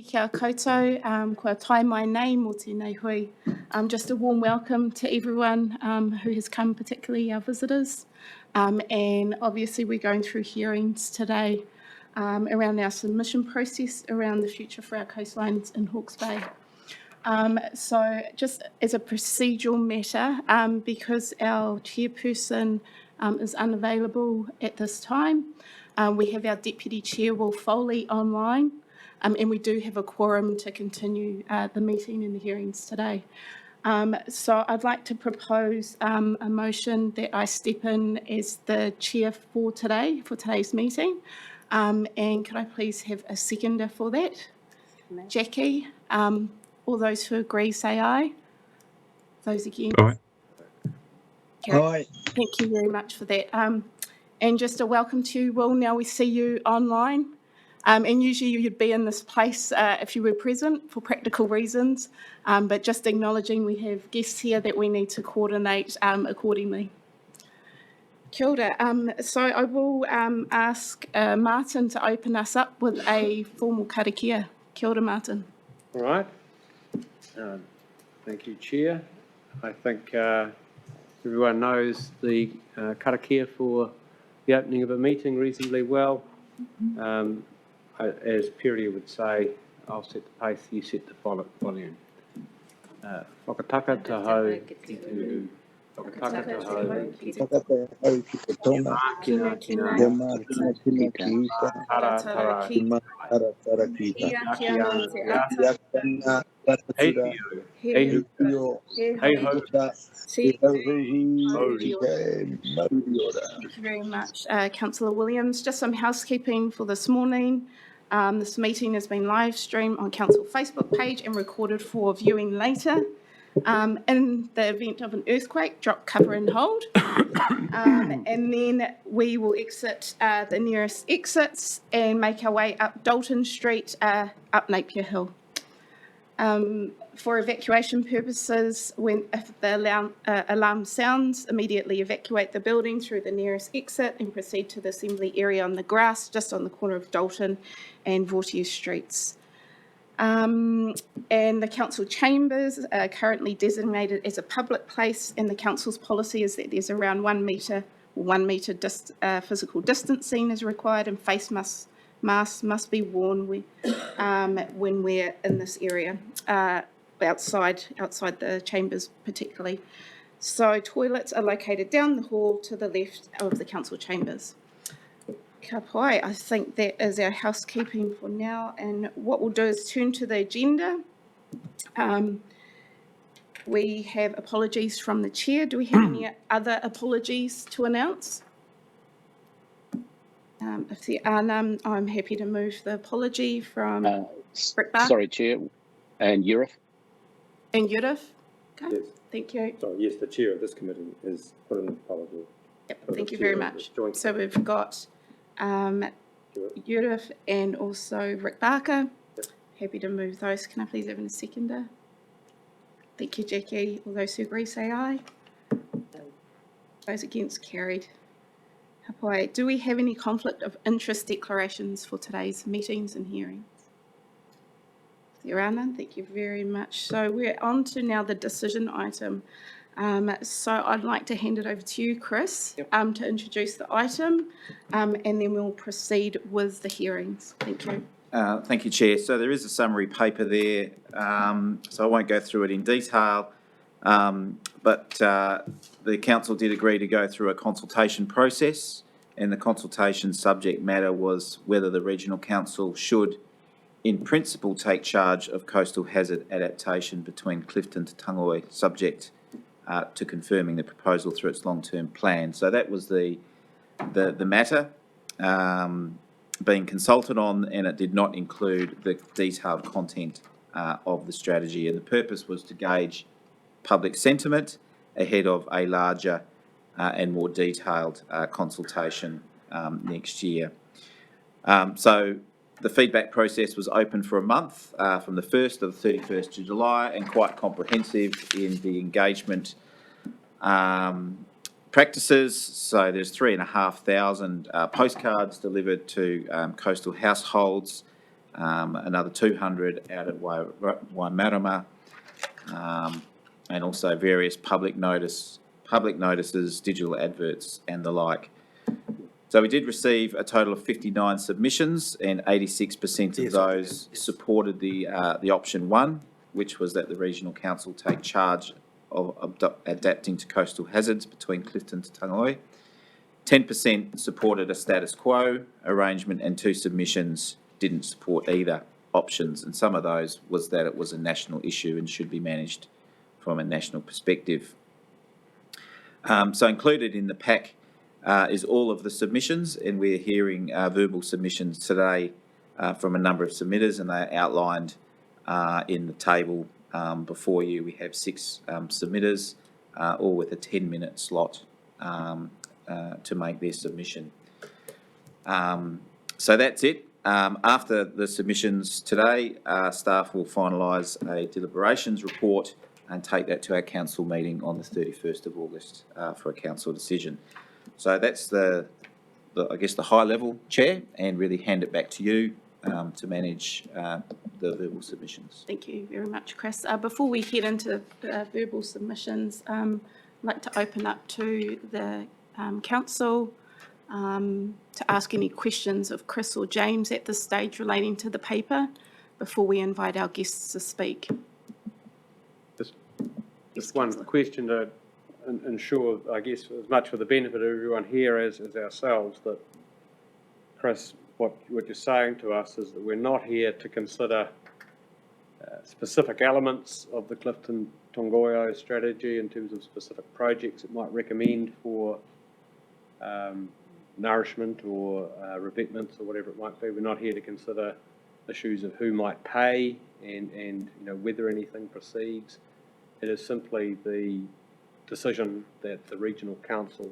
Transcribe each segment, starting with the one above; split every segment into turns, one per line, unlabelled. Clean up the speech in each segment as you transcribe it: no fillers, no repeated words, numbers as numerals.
Kia koutou, kua tai mai nei mō tēnei hui. Just a warm welcome to everyone who has come, particularly our visitors. And obviously we're going through hearings today around our submission process around the future for our coastlines in Hawke's Bay. So just as a procedural matter, because our chairperson is unavailable at this time, we have our Deputy Chair, Will Foley, online. And we do have a quorum to continue the meeting and the hearings today. So I'd like to propose a motion that I step in as the chair for today's meeting. And could I please have a seconder for that? Jackie, all those who agree say aye. Those against?
Aye.
Aye.
Thank you very much for that. And just a welcome to you, Will. Now we see you online. And usually you'd be in this place if you were present for practical reasons, but just acknowledging we have guests here that we need to coordinate accordingly. Kia ora. So I will ask Martin to open us up with a formal karakia. Kia ora, Martin.
All right. Thank you, Chair. I think everyone knows the karakia for the opening of a meeting reasonably well. As Peria would say, I'll set the pace, you set the volume. Whakataka taho ki tūru. Whakataka taho ki tūru. Kina ki tara tara ki hei ho.
Thank you very much, Councillor Williams. Just some housekeeping for this morning. This meeting has been live streamed on Council Facebook page and recorded for viewing later. In the event of an earthquake, drop cover and hold. And then we will exit the nearest exits and make our way up Dalton Street, up Napier Hill. For evacuation purposes, if the alarm sounds, immediately evacuate the building through the nearest exit and proceed to the assembly area on the grass, just on the corner of Dalton and Vautier Streets. And the council chambers are currently designated as a public place, and the council's policy is that there's around 1 metre physical distancing is required, and face masks must be worn when we're in this area, outside the chambers particularly. So toilets are located down the hall to the left of the council chambers. Ka pai, I think that is our housekeeping for now, and what we'll do is turn to the agenda. We have apologies from the chair. Do we have any other apologies to announce? If there are none, I'm happy to move the apology from Rick Barker.
Sorry, Chair, and Urif.
And Urif. Okay,
Yes.
Thank you.
So yes, the chair of this committee is put in an apology.
Yep, thank you very much. So we've got Urif and also Rick Barker.
Yep.
Happy to move those. Can I please have a seconder? Thank you, Jackie. All those who agree say aye. Those against, carried. Hapai, do we have any conflict of interest declarations for today's meetings and hearings? There are none. Thank you very much. So we're on to now the decision item. So I'd like to hand it over to you, Chris,
Yep.
to introduce the item, and then we'll proceed with the hearings. Thank you.
Thank you, Chair. So there is a summary paper there, so I won't go through it in detail, but the council did agree to go through a consultation process, and the consultation subject matter was whether the regional council should, in principle, take charge of coastal hazard adaptation between Clifton to Tangoi, subject to confirming the proposal through its long-term plan. So that was the matter being consulted on, and it did not include the detailed content of the strategy. And the purpose was to gauge public sentiment ahead of a larger and more detailed consultation next year. So the feedback process was open for a month, from the 1st to the 31st of July, and quite comprehensive in the engagement practices. So there's 3,500 postcards delivered to coastal households, another 200 out at Waimarama, and also various public notices, digital adverts and the like. So we did receive a total of 59 submissions, and 86% of those supported the option 1, which was that the Regional Council take charge of adapting to coastal hazards between Clifton to Tangoe. 10% supported a status quo arrangement, and 2 submissions didn't support either options, and some of those was that it was a national issue and should be managed from a national perspective. So included in the pack is all of the submissions, and we're hearing verbal submissions today from a number of submitters, and they're outlined in the table before you. We have 6 submitters, all with a 10-minute slot to make their submission. So that's it. After the submissions today, staff will finalise a deliberations report and take that to our council meeting on the 31st of August for a council decision. So that's the I guess the high level, Chair, and really hand it back to you to manage the verbal submissions.
Thank you very much, Chris. Before we head into verbal submissions, I'd like to open up to the council to ask any questions of Chris or James at this stage relating to the paper before we invite our guests to speak.
Just one question to ensure, I guess, as much for the benefit of everyone here as ourselves, that, Chris, what you're saying to us is that we're not here to consider specific elements of the Clifton Tongoio strategy in terms of specific projects it might recommend for nourishment or revetments or whatever it might be. We're not here to consider issues of who might pay and whether anything proceeds. It is simply the decision that the Regional Council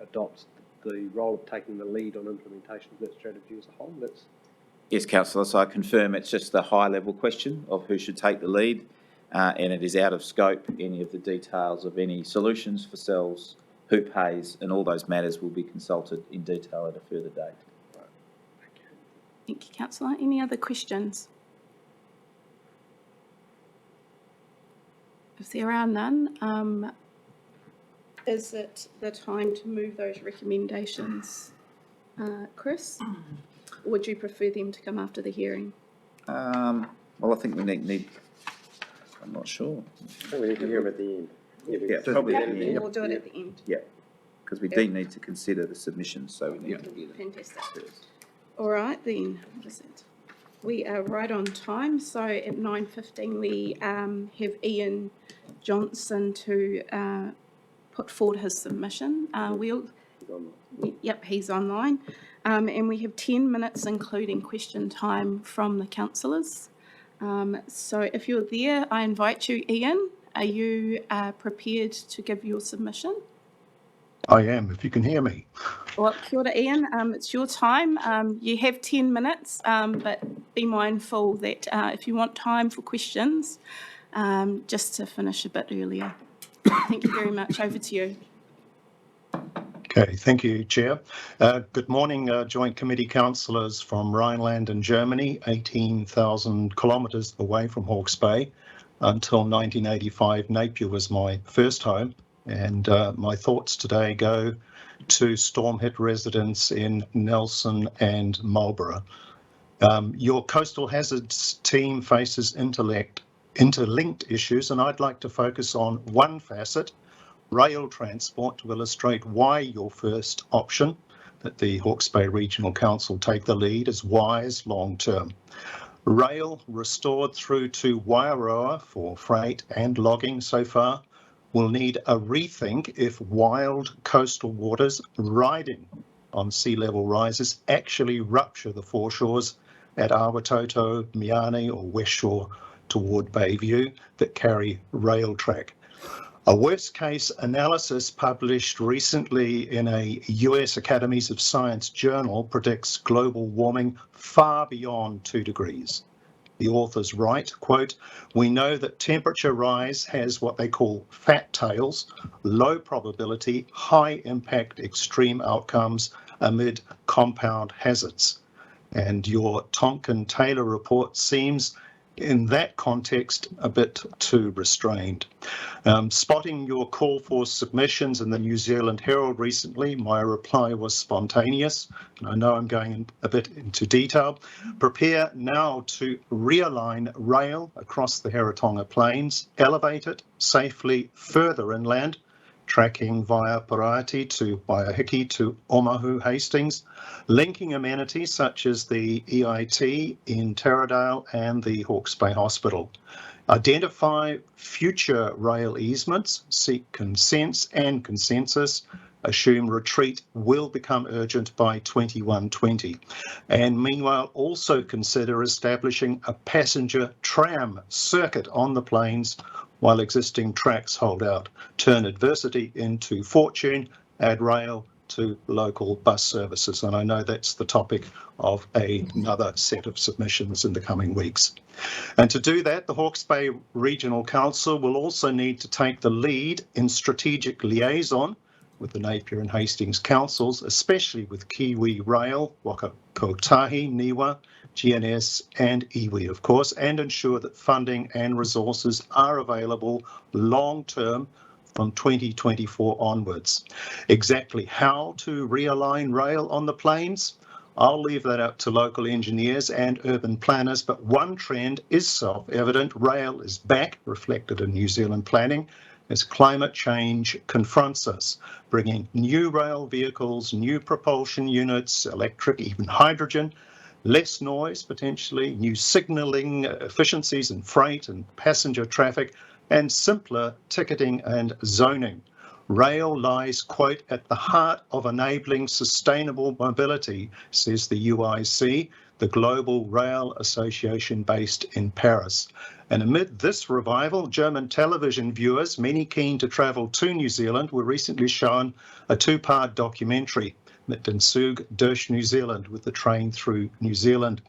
adopts the role of taking the lead on implementation of that strategy as a whole.
Yes, Councillor, so I confirm it's just the high-level question of who should take the lead, and it is out of scope. Any of the details of any solutions for cells, who pays, and all those matters will be consulted in detail at a further date.
Right. Thank you.
Thank you, Councillor. Any other questions? If there are none, is it the time to move those recommendations, Chris? Or would you prefer them to come after the hearing?
Well, I think we need I'm not sure.
I think we need to hear them at the end.
Yeah, probably at the end.
We'll do it at the end.
Yeah, because we do need to consider the submissions, so we need to hear them.
Fantastic. All right, then, what is it? We are right on time, so at 9:15 we have Ian Johnson to put forward his submission. Yep, he's online. And we have 10 minutes, including question time from the councillors. So if you're there, I invite you, Ian. Are you prepared to give your submission?
I am, if you can hear me.
Well, kia ora, Ian. It's your time. You have 10 minutes, but be mindful that if you want time for questions, just to finish a bit earlier. Thank you very much. Over to you.
Okay, thank you, Chair. Good morning, Joint Committee councillors from Rhineland and Germany, 18,000 kilometres away from Hawke's Bay. Until 1985, Napier was my first home, and my thoughts today go to storm-hit residents in Nelson and Marlborough. Your coastal hazards team faces interlinked issues, and I'd like to focus on one facet, rail transport, to illustrate why your first option, that the Hawke's Bay Regional Council take the lead, is wise long-term. Rail restored through to Waiaroa for freight and logging so far will need a rethink if wild coastal waters riding on sea level rises actually rupture the foreshores at Awatoto, Miane or West Shore toward Bayview that carry rail track. A worst case analysis published recently in a US Academies of Science journal predicts global warming far beyond 2 degrees. The authors write, quote, "We know that temperature rise has what they call fat tails, low probability, high impact extreme outcomes amid compound hazards. And your Tonkin-Taylor report seems, in that context, a bit too restrained. Spotting your call for submissions in the New Zealand Herald recently, my reply was spontaneous, and I know I'm going a bit into detail. Prepare now to realign rail across the Heratonga Plains, elevate it safely further inland, tracking via Paraiti to Waiheke to Omahu Hastings, linking amenities such as the EIT in Taradale and the Hawke's Bay Hospital. Identify future rail easements, seek consents and consensus, assume retreat will become urgent by 2120. And meanwhile, also consider establishing a passenger tram circuit on the plains while existing tracks hold out. Turn adversity into fortune, add rail to local bus services. And I know that's the topic of another set of submissions in the coming weeks. And to do that, the Hawke's Bay Regional Council will also need to take the lead in strategic liaison with the Napier and Hastings councils, especially with Kiwi Rail, Waka Kotahi, Niwa, GNS and iwi, of course, and ensure that funding and resources are available long-term from 2024 onwards. Exactly how to realign rail on the plains, I'll leave that up to local engineers and urban planners, but one trend is self-evident. Rail is back, reflected in New Zealand planning, as climate change confronts us, bringing new rail vehicles, new propulsion units, electric, even hydrogen, less noise potentially, new signalling efficiencies in freight and passenger traffic, and simpler ticketing and zoning. Rail lies, quote, at the heart of enabling sustainable mobility, says the UIC, the Global Rail Association based in Paris. And amid this revival, German television viewers, many keen to travel to New Zealand, were recently shown a two-part documentary, Mit den Zug durch New Zealand, with the train through New Zealand.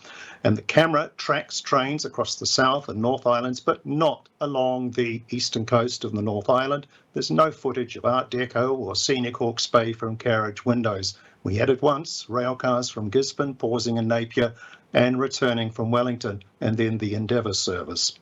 And the camera tracks trains across the South and North Islands, but not along the eastern coast of the North Island. There's no footage of Art Deco or scenic Hawke's Bay from carriage windows. We had it once, rail cars from Gisborne pausing in Napier and returning from Wellington, and then the Endeavour service.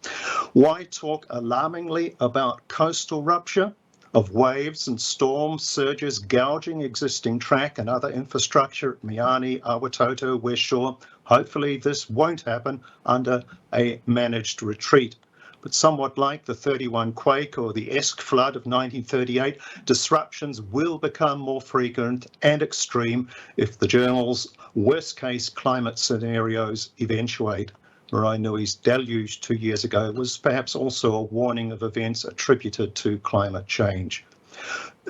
Why talk alarmingly about coastal rupture? Of waves and storm surges gouging existing track and other infrastructure at Miani, Awatoto, West Shore. Hopefully this won't happen under a managed retreat. But somewhat like the 31 quake or the Esk flood of 1938, disruptions will become more frequent and extreme if the journal's worst-case climate scenarios eventuate. Maraenui's deluge 2 years ago was perhaps also a warning of events attributed to climate change.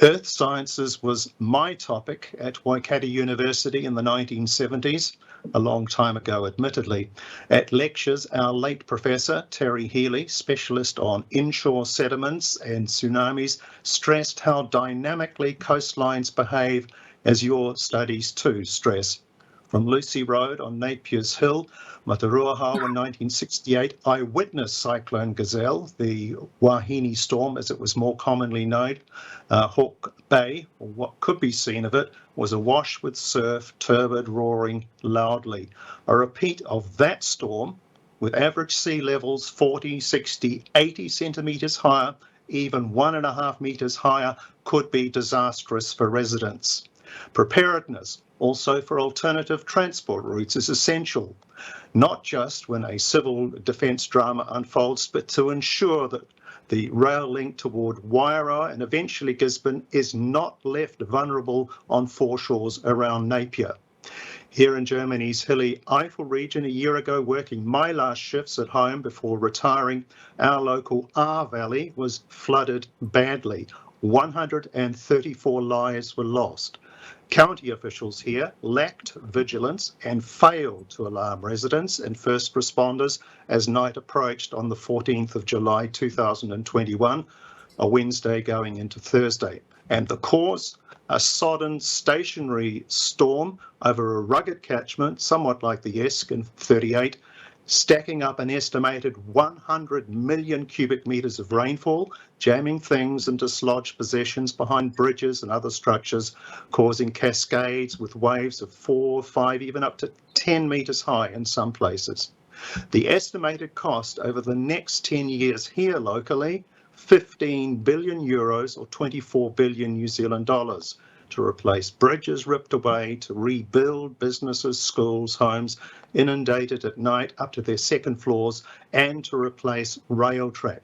Earth sciences was my topic at Waikato University in the 1970s, a long time ago admittedly. At lectures, our late professor, Terry Healy, specialist on inshore sediments and tsunamis, stressed how dynamically coastlines behave, as your studies too stress. From Lucy Road on Napier's Hill, Mataruaha in 1968, I witnessed Cyclone Gazelle, the Wahine storm as it was more commonly known. Hawke Bay, or what could be seen of it, was awash with surf, turbid, roaring loudly. A repeat of that storm, with average sea levels 40, 60, 80 centimetres higher, even 1.5 metres higher, could be disastrous for residents. Preparedness, also for alternative transport routes, is essential, not just when a civil defence drama unfolds, but to ensure that the rail link toward Wairoa and eventually Gisborne is not left vulnerable on foreshores around Napier. Here in Germany's hilly Eifel region, a year ago, working my last shifts at home before retiring, our local Ahr Valley was flooded badly. 134 lives were lost. County officials here lacked vigilance and failed to alarm residents and first responders as night approached on the 14th of July 2021, a Wednesday going into Thursday. And the cause? A sodden stationary storm over a rugged catchment, somewhat like the Esk in 38, stacking up an estimated 100 million cubic metres of rainfall, jamming things and dislodged possessions behind bridges and other structures, causing cascades with waves of 4, 5, even up to 10 metres high in some places. The estimated cost over the next 10 years here locally, 15 billion euros or 24 billion New Zealand dollars to replace bridges ripped away, to rebuild businesses, schools, homes inundated at night up to their second floors, and to replace rail track.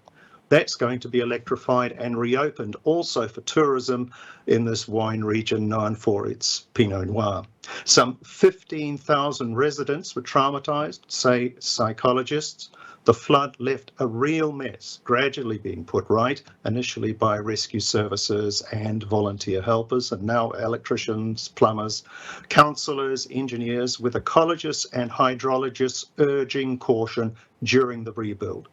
That's going to be electrified and reopened also for tourism in this wine region known for its Pinot Noir. Some 15,000 residents were traumatised, say psychologists. The flood left a real mess, gradually being put right, initially by rescue services and volunteer helpers, and now electricians, plumbers, councillors, engineers, with ecologists and hydrologists urging caution during the rebuild.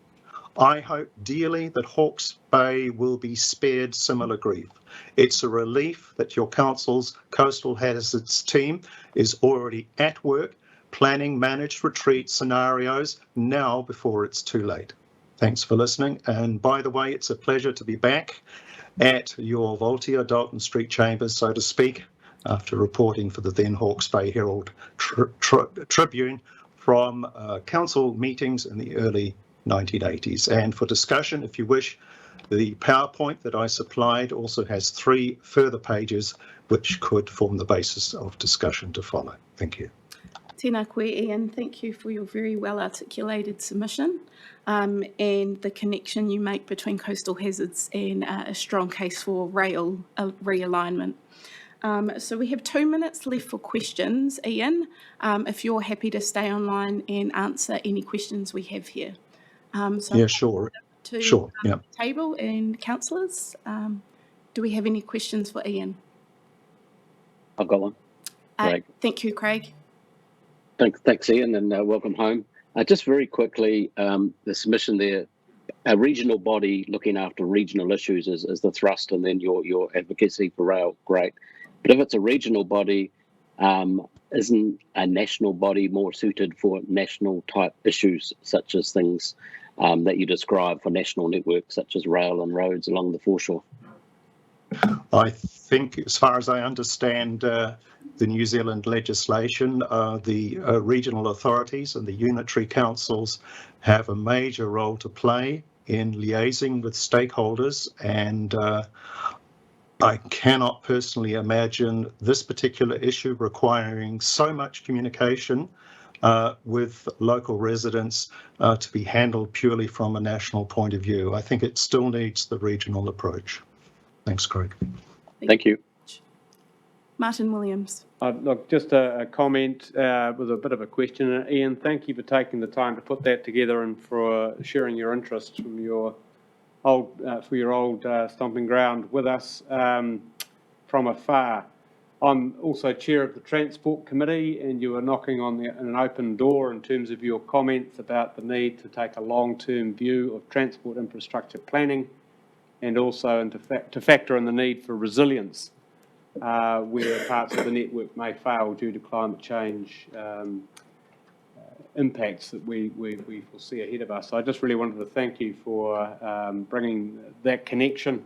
I hope dearly that Hawke's Bay will be spared similar grief. It's a relief that your council's coastal hazards team is already at work planning managed retreat scenarios now before it's too late. Thanks for listening. And by the way, it's a pleasure to be back at your Voltaire Dalton Street chambers, so to speak, after reporting for the then Hawke's Bay Herald Tribune from council meetings in the early 1980s. And for discussion, if you wish, the PowerPoint that I supplied also has 3 further pages which could form the basis of discussion to follow. Thank you.
Tēnā koe, Ian. Thank you for your very well articulated submission and the connection you make between coastal hazards and a strong case for rail realignment. So we have 2 minutes left for questions, Ian, if you're happy to stay online and answer any questions we have here.
Yeah, sure.
To
Yeah.
the table and councillors, do we have any questions for Ian?
I've got one. Craig.
Thank you, Craig.
Thanks, Ian, and welcome home. Just very quickly, the submission there, a regional body looking after regional issues is the thrust, and then your advocacy for rail, great. But if it's a regional body, isn't a national body more suited for national type issues, such as things that you describe for national networks, such as rail and roads along the foreshore?
I think, as far as I understand the New Zealand legislation, the regional authorities and the unitary councils have a major role to play in liaising with stakeholders, and I cannot personally imagine this particular issue requiring so much communication with local residents to be handled purely from a national point of view. I think it still needs the regional approach. Thanks, Craig.
Thank you.
Martin Williams.
Look, just a comment with a bit of a question. Ian, thank you for taking the time to put that together and for sharing your interest from your old stomping ground with us from afar. I'm also chair of the Transport Committee, and you are knocking on an open door in terms of your comments about the need to take a long-term view of transport infrastructure planning, and also to factor in the need for resilience where parts of the network may fail due to climate change impacts that we foresee ahead of us. So I just really wanted to thank you for bringing that connection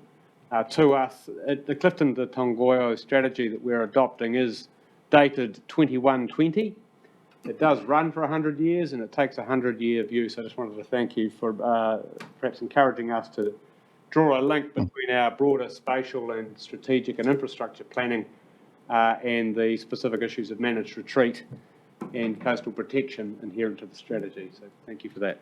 to us. The Clifton to Tongoio strategy that we're adopting is dated 2120. It does run for 100 years and it takes a 100-year view. So I just wanted to thank you for perhaps encouraging us to draw a link between our broader spatial and strategic and infrastructure planning and the specific issues of managed retreat and coastal protection inherent to the strategy. So thank you for that.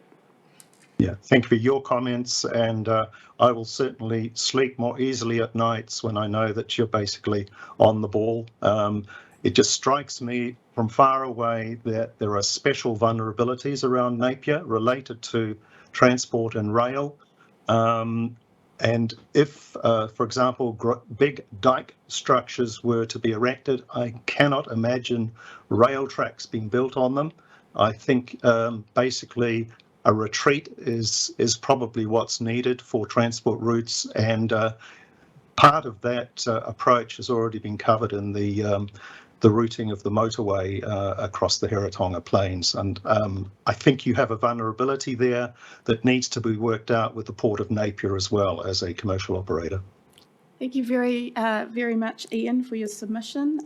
Yeah, thank you for your comments, and I will certainly sleep more easily at nights when I know that you're basically on the ball. It just strikes me from far away that there are special vulnerabilities around Napier related to transport and rail. And if, for example, big dike structures were to be erected, I cannot imagine rail tracks being built on them. I think basically a retreat is probably what's needed for transport routes, and part of that approach has already been covered in the the routing of the motorway across the Hiratonga Plains. And I think you have a vulnerability there that needs to be worked out with the Port of Napier as well as a commercial operator.
Thank you very much, Ian, for your submission.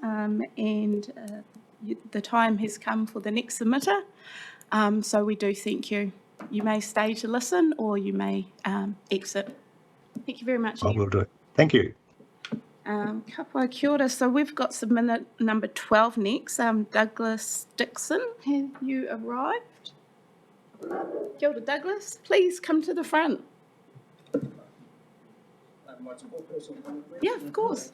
The time has come for the next submitter. So we do thank you. You may stay to listen or you may exit. Thank you very much,
I
Ian.
will do it. Thank you.
Kapua kia ora. So we've got submitter number 12 next. Douglas Dixon, have you arrived? Kia ora, Douglas. Please come to the front. Yeah, of course.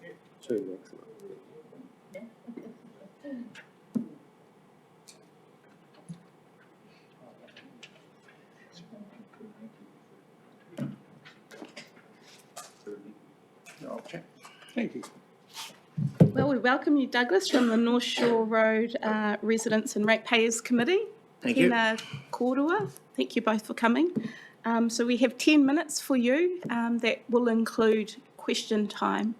Thank you.
Well, we welcome you, Douglas, from the North Shore Road Residents and Ratepayers Committee.
Thank you.
Tēnā kōrua. Thank you both for coming. So we have 10 minutes for you. That will include question time.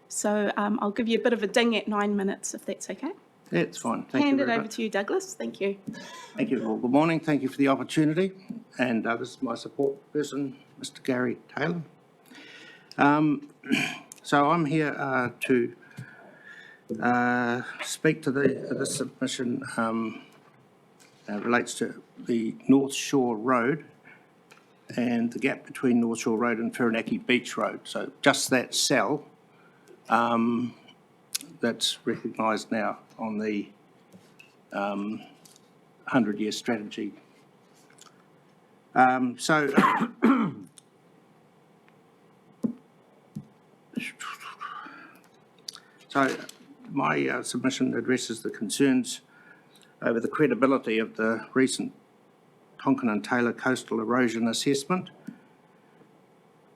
So I'll give you a bit of a ding at 9 minutes, if that's okay.
That's fine. Thank
Hand
you
it
very
over
much.
to you, Douglas. Thank you.
Thank you. Well, good morning. Thank you for the opportunity. And this is my support person, Mr. Gary Taylor. So I'm here to speak to the submission relates to the North Shore Road and the gap between North Shore Road and Whirinaki Beach Road. So just that cell that's recognised now on the 100-year strategy. So my submission addresses the concerns over the credibility of the recent Tonkin and Taylor coastal erosion assessment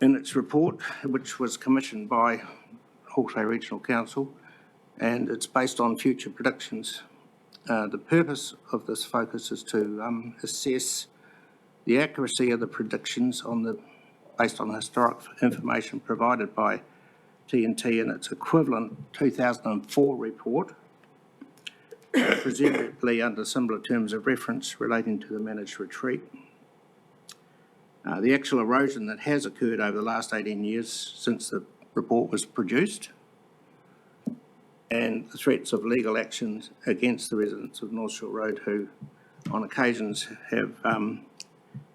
in its report, which was commissioned by Hawke's Bay Regional Council, and it's based on future predictions. The purpose of this focus is to assess the accuracy of the predictions based on historic information provided by TNT in its equivalent 2004 report, presumably under similar terms of reference relating to the managed retreat. The actual erosion that has occurred over the last 18 years since the report was produced, and the threats of legal actions against the residents of North Shore Road who on occasions have, on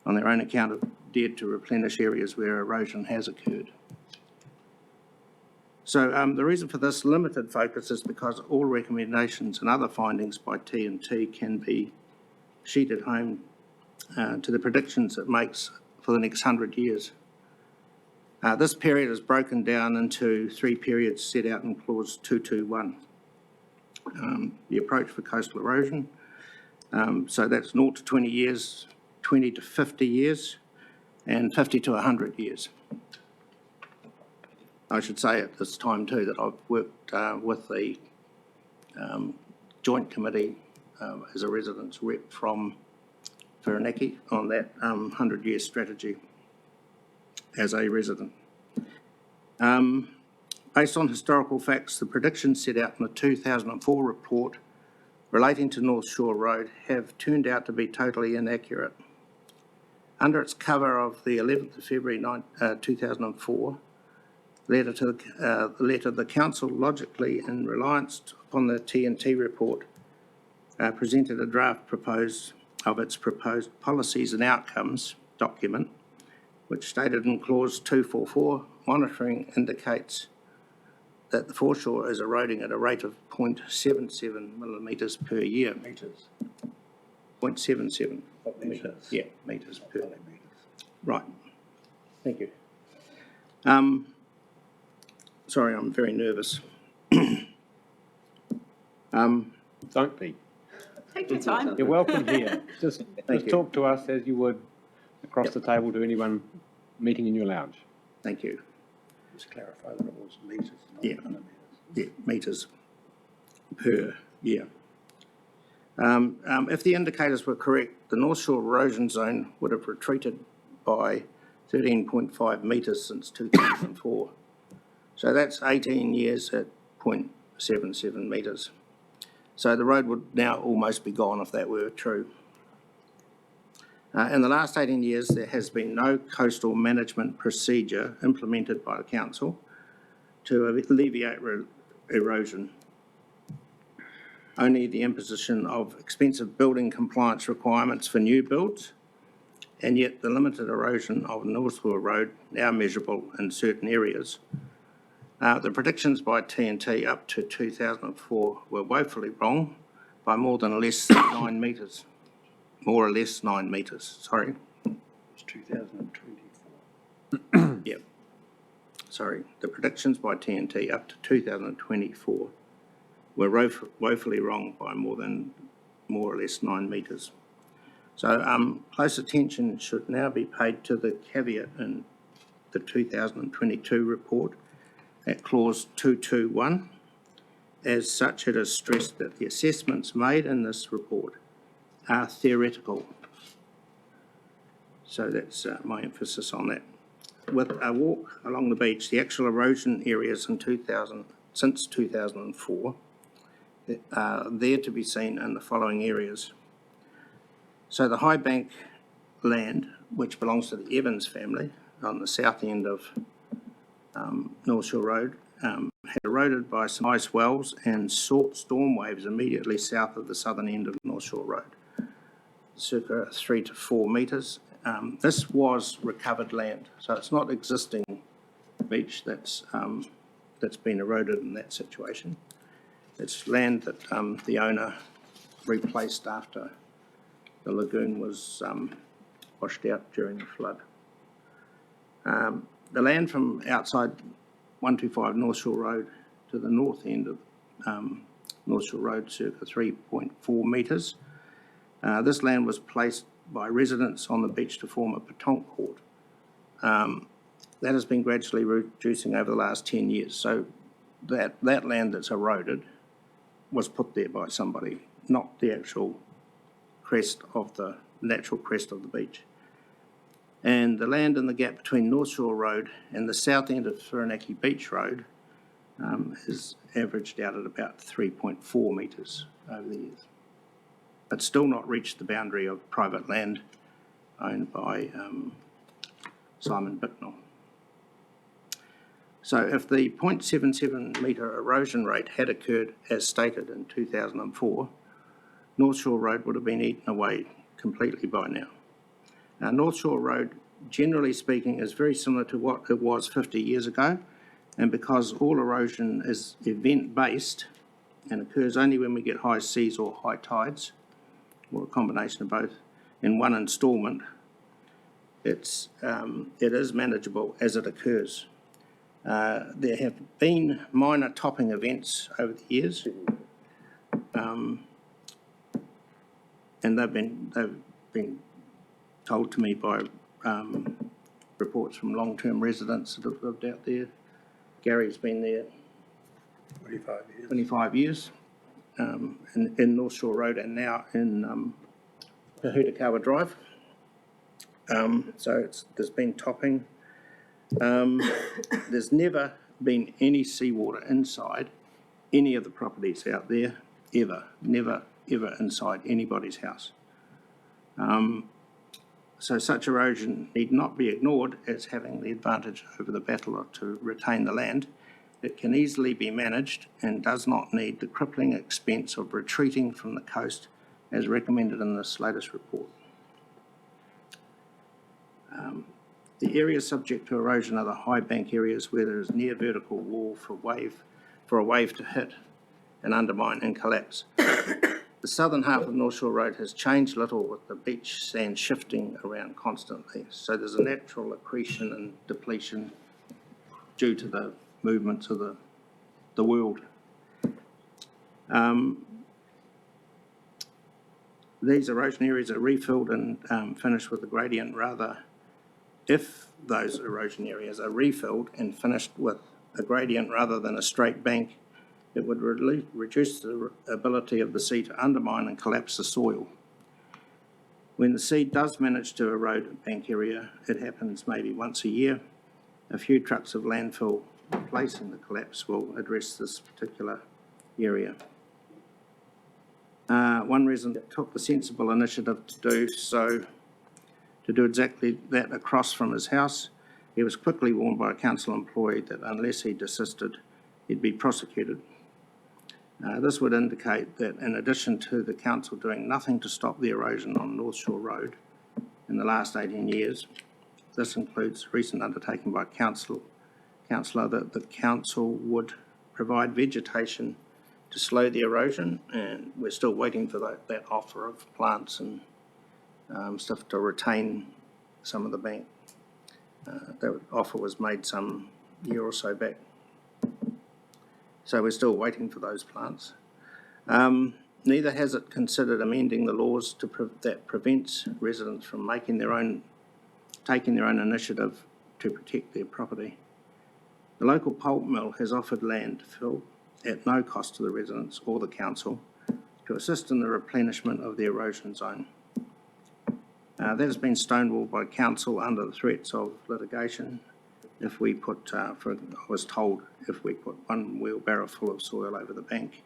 their own account, have dared to replenish areas where erosion has occurred. So the reason for this limited focus is because all recommendations and other findings by TNT can be sheeted home to the predictions it makes for the next 100 years. This period is broken down into 3 periods set out in Clause 221. The approach for coastal erosion, so that's 0 to 20 years, 20 to 50 years, and 50 to 100 years. I should say at this time too that I've worked with the Joint Committee as a residents rep from Whirinaki on that 100-year strategy as a resident. Based on historical facts, the predictions set out in the 2004 report relating to North Shore Road have turned out to be totally inaccurate. Under its cover of the 11th of February 2004, letter, the Council logically, in reliance upon the TNT report, presented a draft of its proposed policies and outcomes document, which stated in Clause 244, monitoring indicates that the foreshore is eroding at a rate of 0.77 millimetres per year. 0.77 metres. Yeah, metres per year. Right. Thank you. Sorry, I'm very nervous.
Don't be.
Take your time.
You're welcome here. Just
you.
talk to us as you would across the table to anyone meeting in your lounge.
Thank you.
Just clarify that it was metres, not
Yeah.
millimetres.
Yeah, metres per year. If the indicators were correct, the North Shore erosion zone would have retreated by 13.5 metres since 2004. So that's 18 years at 0.77 metres. So the road would now almost be gone if that were true. In the last 18 years, there has been no coastal management procedure implemented by the council to alleviate erosion. Only the imposition of expensive building compliance requirements for new builds, and yet the limited erosion of North Shore Road, now measurable in certain areas. The predictions by TNT up to 2004 were woefully wrong by more or less 9 metres. More or less 9 metres, sorry.
It's 2024.
Yep. Sorry, the predictions by TNT up to 2024 were woefully wrong by more or less 9 metres. So close attention should now be paid to the caveat in the 2022 report at clause 221. As such, it is stressed that the assessments made in this report are theoretical. So that's my emphasis on that. With a walk along the beach, the actual erosion areas since 2004 are there to be seen in the following areas. So the high bank land, which belongs to the Evans family on the south end of North Shore Road, had eroded by some ice wells and storm waves immediately south of the southern end of North Shore Road, circa 3 to 4 metres. This was recovered land, so it's not existing beach that's been eroded in that situation. It's land that the owner replaced after the lagoon was washed out during the flood. The land from outside 125 North Shore Road to the north end of North Shore Road, circa 3.4 metres. This land was placed by residents on the beach to form a petanque court. That has been gradually reducing over the last 10 years. So that land that's eroded was put there by somebody, not the actual natural crest of the beach. And the land in the gap between North Shore Road and the south end of Whirinaki Beach Road is averaged out at about 3.4 metres over the years. But still not reached the boundary of private land owned by Simon Bicknell. So if the 0.77 metre erosion rate had occurred as stated in 2004, North Shore Road would have been eaten away completely by now. Now, North Shore Road, generally speaking, is very similar to what it was 50 years ago, and because all erosion is event-based and occurs only when we get high seas or high tides, or a combination of both, in one instalment, it is manageable as it occurs. There have been minor topping events over the years, and they've been told to me by reports from long-term residents that have lived out there. Gary's been there 25 years in North Shore Road and now in Pahutakawa Drive. So there's been topping. There's never been any seawater inside any of the properties out there, ever. Never, ever inside anybody's house. So such erosion need not be ignored as having the advantage over the battler to retain the land. It can easily be managed and does not need the crippling expense of retreating from the coast as recommended in this latest report. The areas subject to erosion are the high bank areas where there is near vertical wall for a wave to hit and undermine and collapse. The southern half of North Shore Road has changed little with the beach sand shifting around constantly. So there's a natural accretion and depletion due to the movements of the world. These erosion areas are refilled and finished with a gradient rather. If those erosion areas are refilled and finished with a gradient rather than a straight bank, it would reduce the ability of the sea to undermine and collapse the soil. When the sea does manage to erode a bank area, it happens maybe once a year. A few trucks of landfill replacing the collapse will address this particular area. One resident took the sensible initiative to do exactly that across from his house. He was quickly warned by a council employee that unless he desisted, he'd be prosecuted. This would indicate that in addition to the council doing nothing to stop the erosion on North Shore Road in the last 18 years, this includes recent undertaking by councillor that the council would provide vegetation to slow the erosion, and we're still waiting for that offer of plants and stuff to retain some of the bank. That offer was made some year or so back. So we're still waiting for those plants. Neither has it considered amending the laws that prevents residents from taking their own initiative to protect their property. The local pulp mill has offered land to fill at no cost to the residents or the council to assist in the replenishment of the erosion zone. That has been stonewalled by council under the threats of litigation. If we put, I was told, if we put one wheelbarrow full of soil over the bank,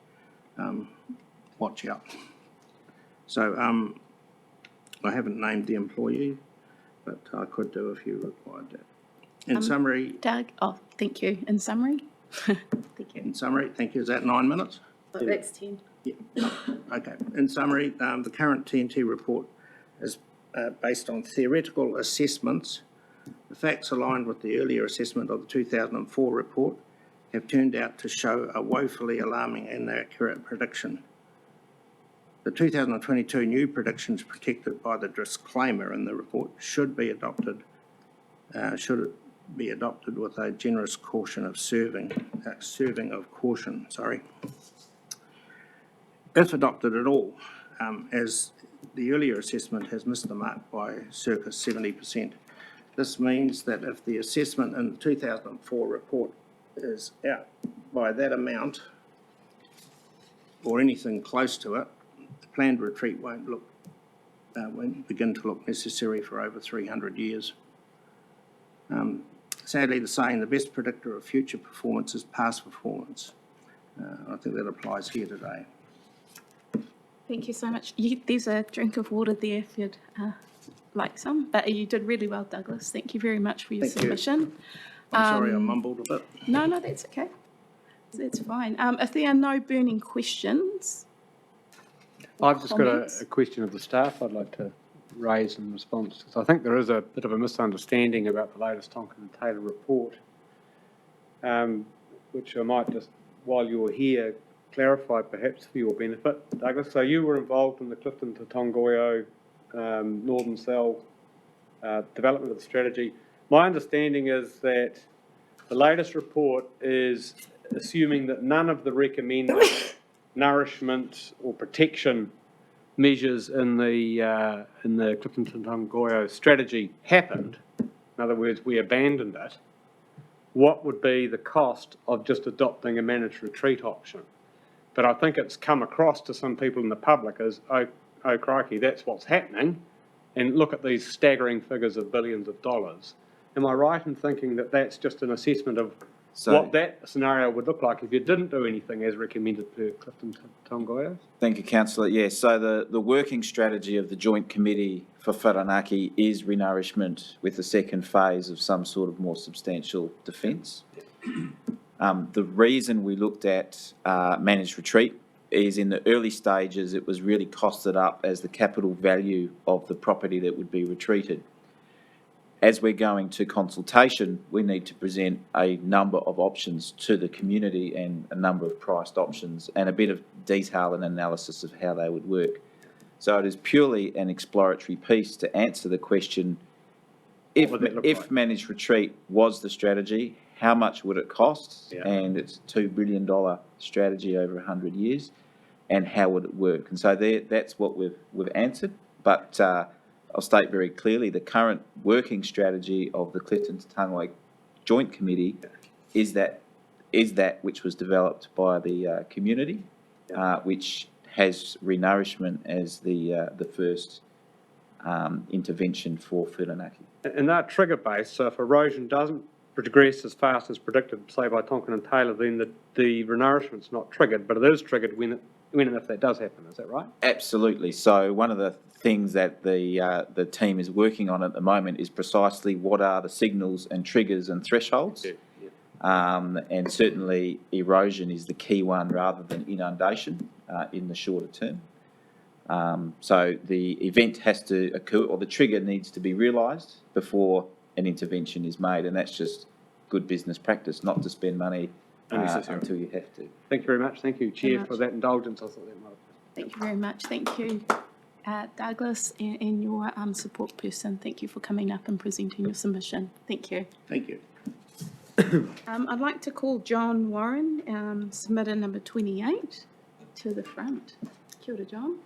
watch out. So I haven't named the employee, but I could do if you required that. In summary...
Doug, thank you. In summary? Thank you.
In summary, thank you. Is that 9 minutes?
Oh, that's 10.
Yeah. Okay. In summary, the current TNT report is based on theoretical assessments. The facts aligned with the earlier assessment of the 2004 report have turned out to show a woefully alarming and inaccurate prediction. The 2022 new predictions protected by the disclaimer in the report should be adopted with a generous caution of serving of caution, sorry. If adopted at all, as the earlier assessment has missed the mark by circa 70%. This means that if the assessment in the 2004 report is out by that amount, or anything close to it, the planned retreat won't begin to look necessary for over 300 years. Sadly, the saying, the best predictor of future performance is past performance. I think that applies here today.
Thank you so much. There's a drink of water there if you'd like some, but you did really well, Douglas. Thank you very much for your submission.
I'm sorry I mumbled a bit.
No, that's okay. That's fine. If there are no burning questions...
I've just got a question of the staff I'd like to raise in response, because I think there is a bit of a misunderstanding about the latest Tonkin and Taylor report, which I might just, while you're here, clarify perhaps for your benefit, Douglas. So you were involved in the Clifton to Tongoyo Northern Cell development of the strategy. My understanding is that the latest report is assuming that none of the recommended nourishment or protection measures in the Clifton to Tongoyo strategy happened. In other words, we abandoned it. What would be the cost of just adopting a managed retreat option? But I think it's come across to some people in the public as, oh crikey, that's what's happening, and look at these staggering figures of billions of dollars. Am I right in thinking that that's just an assessment of what that scenario would look like if you didn't do anything as recommended per Clifton to Tongoyo?
Thank you, Councillor. Yes, so the working strategy of the Joint Committee for Whirinaki is renourishment with the second phase of some sort of more substantial defence. The reason we looked at managed retreat is in the early stages it was really costed up as the capital value of the property that would be retreated. As we're going to consultation, we need to present a number of options to the community and a number of priced options and a bit of detail and analysis of how they would work. So it is purely an exploratory piece to answer the question, if managed retreat was the strategy, how much would it cost? Yeah. And it's a $2 billion strategy over 100 years, and how would it work? And so that's what we've answered, but I'll state very clearly the current working strategy of the Clifton to Tongoyo Joint Committee is that which was developed by the community, which has renourishment as the first intervention for Whirinaki.
And they're trigger based, so if erosion doesn't progress as fast as predicted, say by Tonkin and Taylor, then the renourishment's not triggered, but it is triggered when when and if that does happen, is that right?
Absolutely. So one of the things that the team is working on at the moment is precisely what are the signals and triggers and thresholds. And certainly erosion is the key one rather than inundation in the shorter term. So the event has to occur, or the trigger needs to be realised before an intervention is made, and that's just good business practice, not to spend money until you have to.
Thank you very much. Thank you, Chair, for that indulgence. I thought that might have...
Thank you very much. Thank you, Douglas, and your support person. Thank you for coming up and presenting your submission. Thank you.
Thank you.
I'd like to call John Warren, submitter number 28, to the front. Kia ora, John.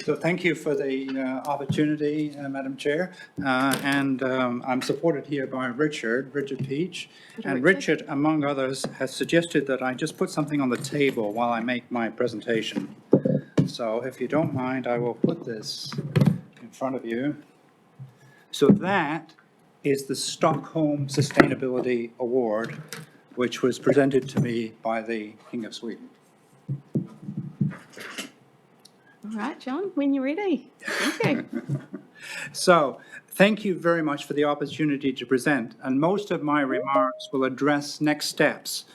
So thank you for the opportunity, Madam Chair. I'm supported here by Richard Peach. And Richard, among others, has suggested that I just put something on the table while I make my presentation. So if you don't mind, I will put this in front of you. So that is the Stockholm Sustainability Award, which was presented to me by the King of Sweden.
All right, John, when you're ready. Thank you.
So, thank you very much for the opportunity to present, and most of my remarks will address next steps,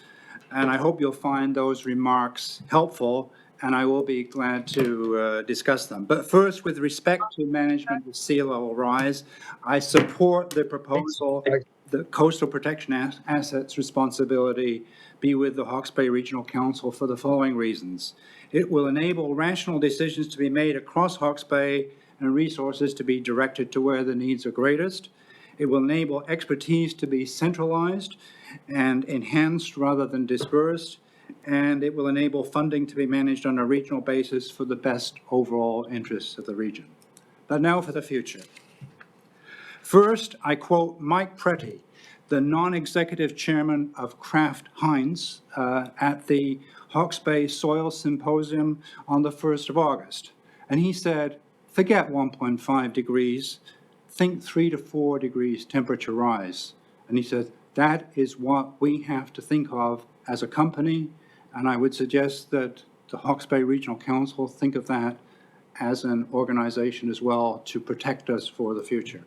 and I hope you'll find those remarks helpful, and I will be glad to discuss them. But first, with respect to management of sea level rise, I support the proposal that coastal protection assets responsibility be with the Hawke's Bay Regional Council for the following reasons. It will enable rational decisions to be made across Hawke's Bay and resources to be directed to where the needs are greatest. It will enable expertise to be centralized and enhanced rather than dispersed. And it will enable funding to be managed on a regional basis for the best overall interests of the region. But now for the future. First, I quote Mike Pretty, the non-executive chairman of Kraft Heinz at the Hawke's Bay Soil Symposium on the 1st of August. And he said, forget 1.5 degrees, think 3 to 4 degrees temperature rise. And he said, that is what we have to think of as a company. And I would suggest that the Hawke's Bay Regional Council think of that as an organization as well to protect us for the future.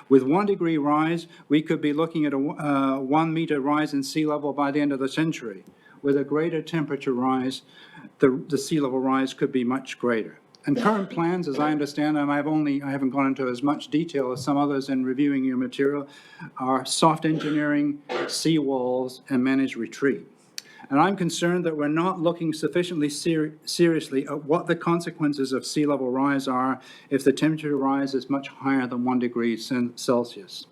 With 1 degree rise, we could be looking at a 1 meter rise in sea level by the end of the century. With a greater temperature rise, the sea level rise could be much greater. And current plans, as I understand them, I haven't gone into as much detail as some others in reviewing your material, are soft engineering, seawalls, and managed retreat. And I'm concerned that we're not looking sufficiently seriously at what the consequences of sea level rise are if the temperature rise is much higher than 1 degree Celsius.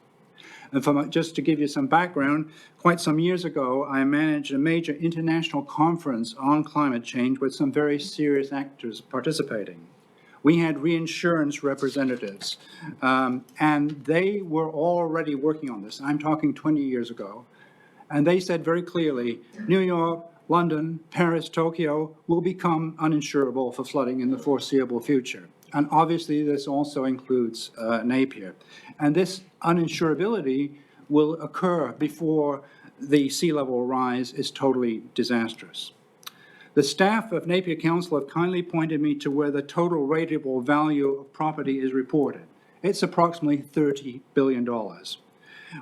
And just to give you some background, quite some years ago, I managed a major international conference on climate change with some very serious actors participating. We had reinsurance representatives, and they were already working on this. I'm talking 20 years ago. And they said very clearly, New York, London, Paris, Tokyo will become uninsurable for flooding in the foreseeable future. And obviously, this also includes Napier. And this uninsurability will occur before the sea level rise is totally disastrous. The staff of Napier Council have kindly pointed me to where the total rateable value of property is reported. It's approximately $30 billion.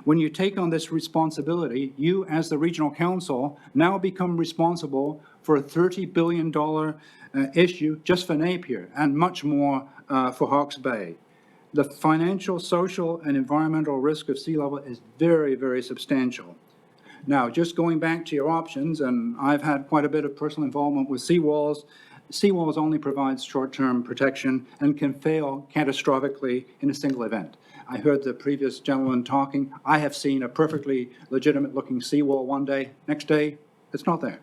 When you take on this responsibility, you as the regional council now become responsible for a $30 billion issue just for Napier and much more for Hawke's Bay. The financial, social, and environmental risk of sea level is very, very substantial. Now, just going back to your options, and I've had quite a bit of personal involvement with seawalls. Seawalls only provide short-term protection and can fail catastrophically in a single event. I heard the previous gentleman talking. I have seen a perfectly legitimate-looking seawall one day. Next day, it's not there.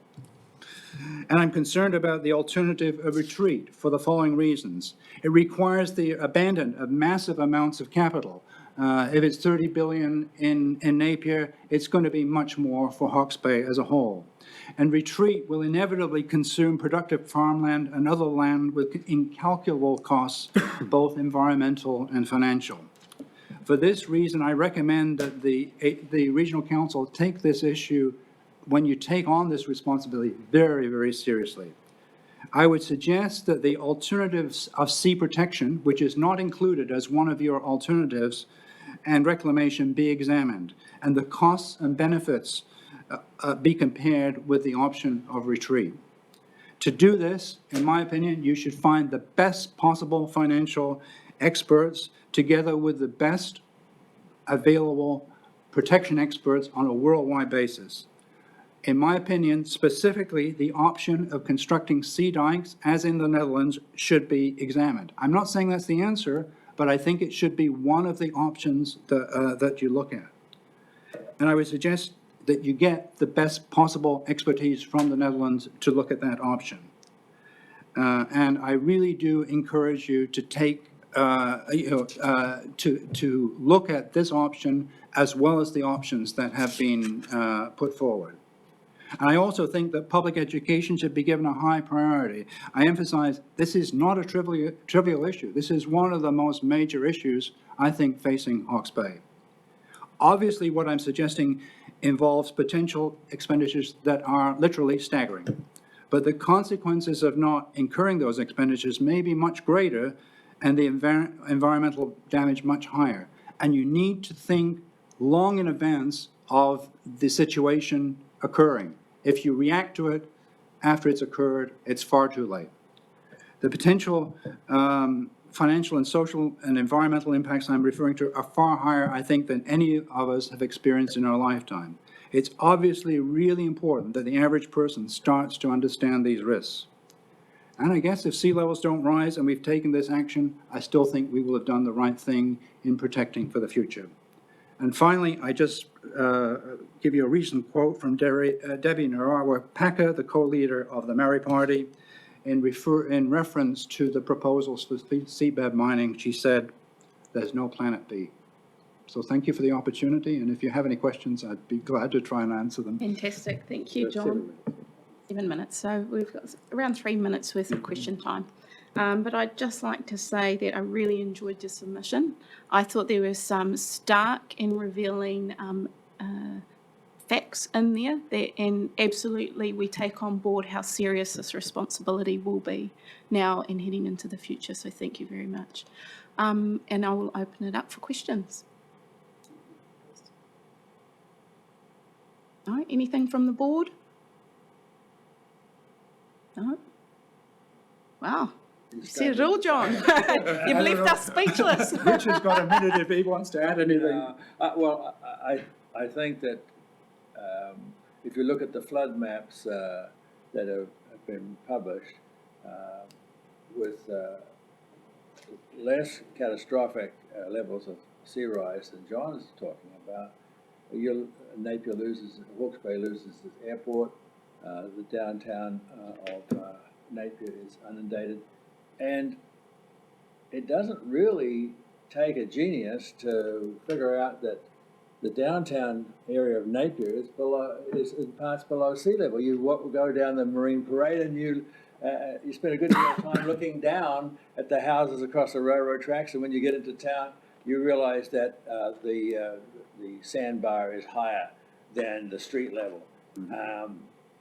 And I'm concerned about the alternative of retreat for the following reasons. It requires the abandon of massive amounts of capital. If it's $30 billion in Napier, it's going to be much more for Hawke's Bay as a whole. and retreat will inevitably consume productive farmland and other land with incalculable costs, both environmental and financial. For this reason, I recommend that the Regional Council take this issue, when you take on this responsibility, very, very seriously. I would suggest that the alternatives of sea protection, which is not included as one of your alternatives, and reclamation be examined, and the costs and benefits be compared with the option of retreat. To do this, in my opinion, you should find the best possible financial experts together with the best available protection experts on a worldwide basis. In my opinion, specifically, the option of constructing sea dikes, as in the Netherlands, should be examined. I'm not saying that's the answer, but I think it should be one of the options that you look at. And I would suggest that you get the best possible expertise from the Netherlands to look at that option. And I really do encourage you to take, to look at this option as well as the options that have been put forward. And I also think that public education should be given a high priority. I emphasize this is not a trivial issue. This is one of the most major issues, I think, facing Hawke's Bay. Obviously, what I'm suggesting involves potential expenditures that are literally staggering. But the consequences of not incurring those expenditures may be much greater and the environmental damage much higher. And you need to think long in advance of the situation occurring. If you react to it after it's occurred, it's far too late. The potential financial and social and environmental impacts I'm referring to are far higher, I think, than any of us have experienced in our lifetime. It's obviously really important that the average person starts to understand these risks. And I guess if sea levels don't rise and we've taken this action, I still think we will have done the right thing in protecting for the future. And finally, I just give you a recent quote from Debbie Narawa Packer, the co-leader of the Maori Party, in reference to the proposals for seabed mining. She said, "There's no planet B." So thank you for the opportunity, and if you have any questions, I'd be glad to try and answer them.
Fantastic. Thank you, John. 7 minutes. So we've got around 3 minutes worth of question time. But I'd just like to say that I really enjoyed your submission. I thought there was some stark and revealing facts in there, and absolutely we take on board how serious this responsibility will be now and heading into the future. So thank you very much. And I will open it up for questions. No, anything from the board? No? Wow. You said it all, John. You've left us speechless.
Richard's got a minute if he wants to add anything.
Well, I think that if you look at the flood maps that have been published, with less catastrophic levels of sea rise than John is talking about, Napier loses, Hawke's Bay loses its airport, the downtown of Napier is inundated, and it doesn't really take a genius to figure out that the downtown area of Napier is in parts below sea level. You go down the Marine Parade and you spend a good deal of time looking down at the houses across the railroad tracks, and when you get into town, you realize that the sandbar is higher than the street level.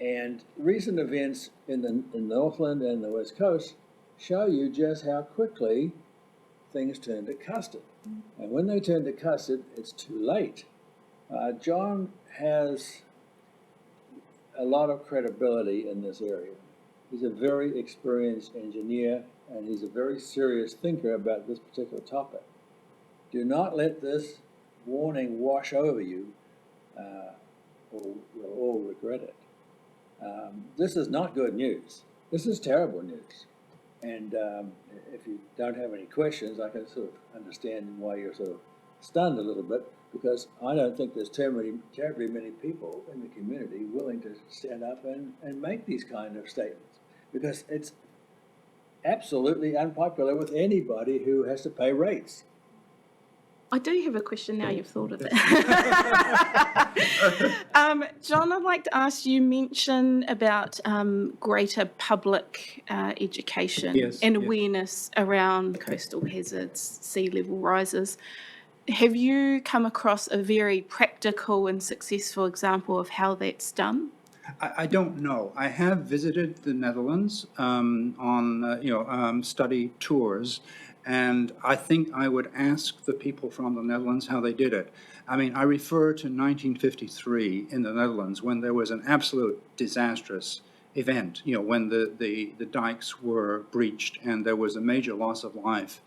And recent events in Northland and the West Coast show you just how quickly things turn to custard. And when they turn to custard, it's too late. John has a lot of credibility in this area. He's a very experienced engineer, and he's a very serious thinker about this particular topic. Do not let this warning wash over you, or we'll all regret it. This is not good news. This is terrible news. And if you don't have any questions, I can sort of understand why you're sort of stunned a little bit, because I don't think there's terribly many people in the community willing to stand up and make these kind of statements, because it's absolutely unpopular with anybody who has to pay rates.
I do have a question now you've thought of it. John, I'd like to ask, you mentioned about greater public education and awareness around coastal hazards, sea level rises. Have you come across a very practical and successful example of how that's done?
I don't know. I have visited the Netherlands on study tours, and I think I would ask the people from the Netherlands how they did it. I mean, I refer to 1953 in the Netherlands when there was an absolute disastrous event, when the dikes were breached and there was a major loss of life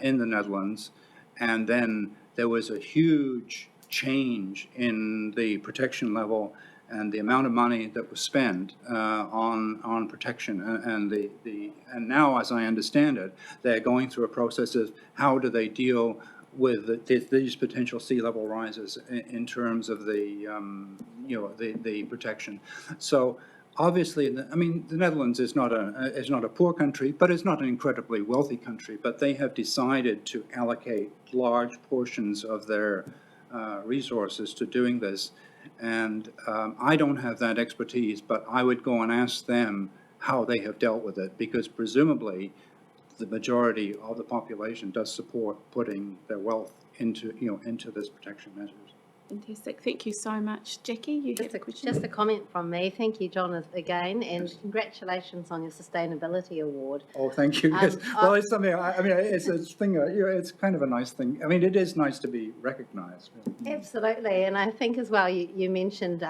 in the Netherlands. And then there was a huge change in the protection level and the amount of money that was spent on protection, and now, as I understand it, they're going through a process of how do they deal with these potential sea level rises in terms of the protection. So obviously, the Netherlands is not a poor country, but it's not an incredibly wealthy country. But they have decided to allocate large portions of their resources to doing this. And I don't have that expertise, but I would go and ask them how they have dealt with it, because presumably the majority of the population does support putting their wealth into this protection measures.
Fantastic. Thank you so much. Jackie, you have a question?
Just a comment from me. Thank you, John, again, and congratulations on your Sustainability Award.
Oh, thank you. Yes. Well, it's something, it's a thing, it's kind of a nice thing. I mean, it is nice to be recognised.
Absolutely. And I think as well, you mentioned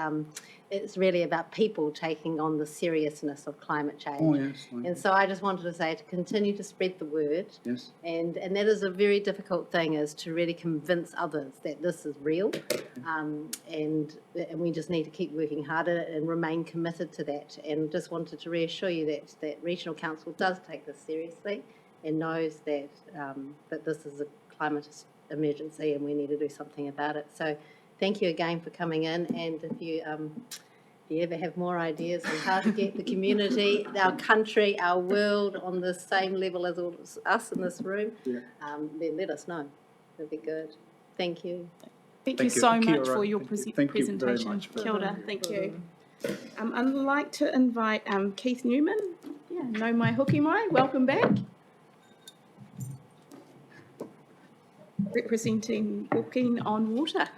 it's really about people taking on the seriousness of climate change.
Oh, yes.
And so I just wanted to say to continue to spread the word.
Yes.
And that is a very difficult thing, is to really convince others that this is real. And we just need to keep working harder and remain committed to that. And just wanted to reassure you that Regional Council does take this seriously and knows that that this is a climate emergency and we need to do something about it. So thank you again for coming in. And if you ever have more ideas on how to get the community, our country, our world on the same level as all of us in this room, then let us know. That'd be good. Thank you.
Thank you so
Kia
much
ora.
for your
Thank you very
presentation.
much.
Kia ora. Thank you. I'd like to invite Keith Newman. Yeah, no mai hoki mai. Welcome back. Representing Walking on Water.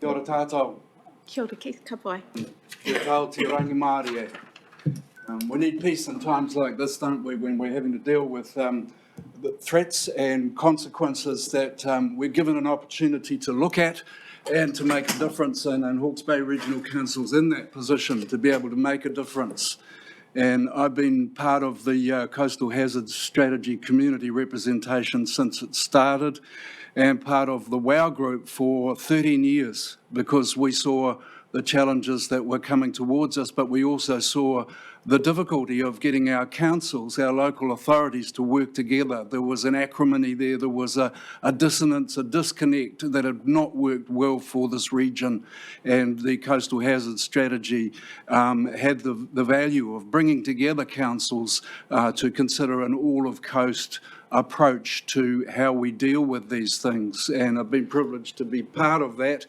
Kia ora tātou.
Kia ora, Keith, ka pai.
Kia tau te rangi Māori e. We need peace in times like this, don't we, when we're having to deal with the threats and consequences that we're given an opportunity to look at and to make a difference. And Hawke's Bay Regional Council's in that position to be able to make a difference. And I've been part of the Coastal Hazards Strategy community representation since it started, and part of the WOW group for 13 years, because we saw the challenges that were coming towards us, but we also saw the difficulty of getting our councils, our local authorities, to work together. There was an acrimony there, there was a dissonance, a disconnect that had not worked well for this region. And the Coastal Hazards Strategy had the value of bringing together councils to consider an all-of-coast approach to how we deal with these things. And I've been privileged to be part of that.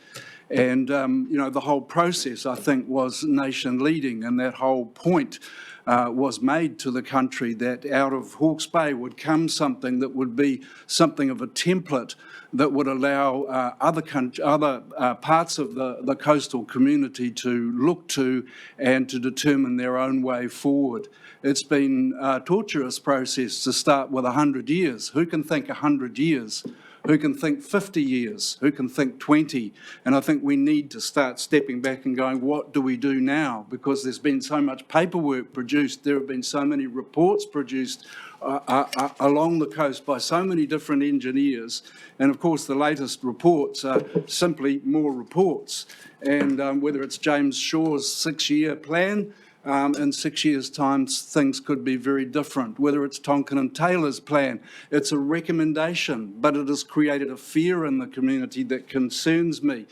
And, the whole process, I think, was nation leading, and that whole point was made to the country that out of Hawke's Bay would come something that would be something of a template that would allow other parts of the coastal community to look to and to determine their own way forward. It's been a torturous process to start with 100 years. Who can think 100 years? Who can think 50 years? Who can think 20? And I think we need to start stepping back and going, what do we do now? Because there's been so much paperwork produced. There have been so many reports produced along the coast by so many different engineers. And of course, the latest reports are simply more reports. And whether it's James Shaw's 6-year plan, in 6 years' time, things could be very different. Whether it's Tonkin and Taylor's plan, it's a recommendation, but it has created a fear in the community that concerns me.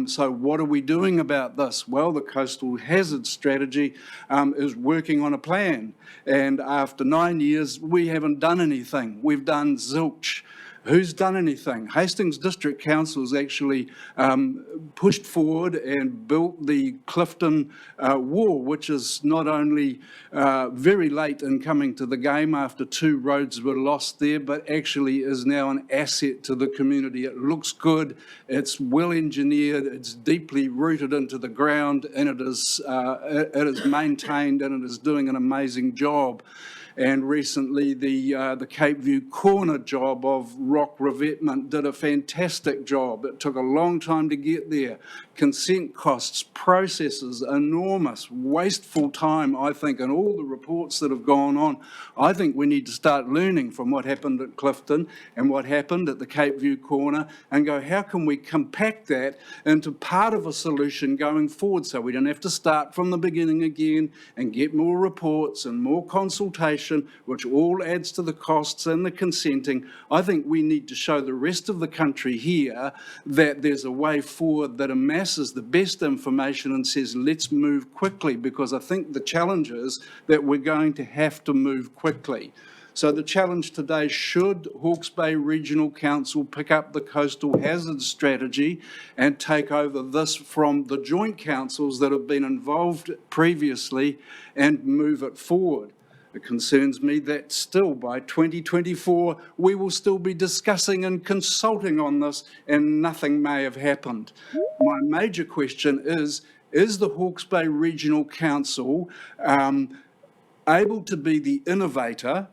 So what are we doing about this? Well, the Coastal Hazard Strategy is working on a plan, and after 9 years, we haven't done anything. We've done zilch. Who's done anything? Hastings District Council has actually pushed forward and built the Clifton Wall, which is not only very late in coming to the game after 2 roads were lost there, but actually is now an asset to the community. It looks good, it's well engineered, it's deeply rooted into the ground, and it is maintained, and it is doing an amazing job. And recently, the Cape View corner job of rock revetment did a fantastic job. It took a long time to get there. Consent costs, processes, enormous, wasteful time, I think, and all the reports that have gone on. I think we need to start learning from what happened at Clifton and what happened at the Cape View corner and go, how can we compact that into part of a solution going forward so we don't have to start from the beginning again and get more reports and more consultation, which all adds to the costs and the consenting. I think we need to show the rest of the country here that there's a way forward that amasses the best information and says, let's move quickly, because I think the challenge is that we're going to have to move quickly. So the challenge today, should Hawke's Bay Regional Council pick up the coastal hazard strategy and take over this from the joint councils that have been involved previously and move it forward? It concerns me that still by 2024, we will still be discussing and consulting on this and nothing may have happened. My major question is the Hawke's Bay Regional Council able to be the innovator,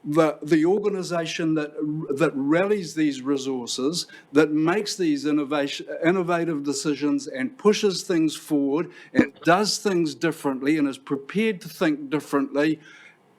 the organisation that rallies these resources, that makes these innovative decisions and pushes things forward and does things differently and is prepared to think differently,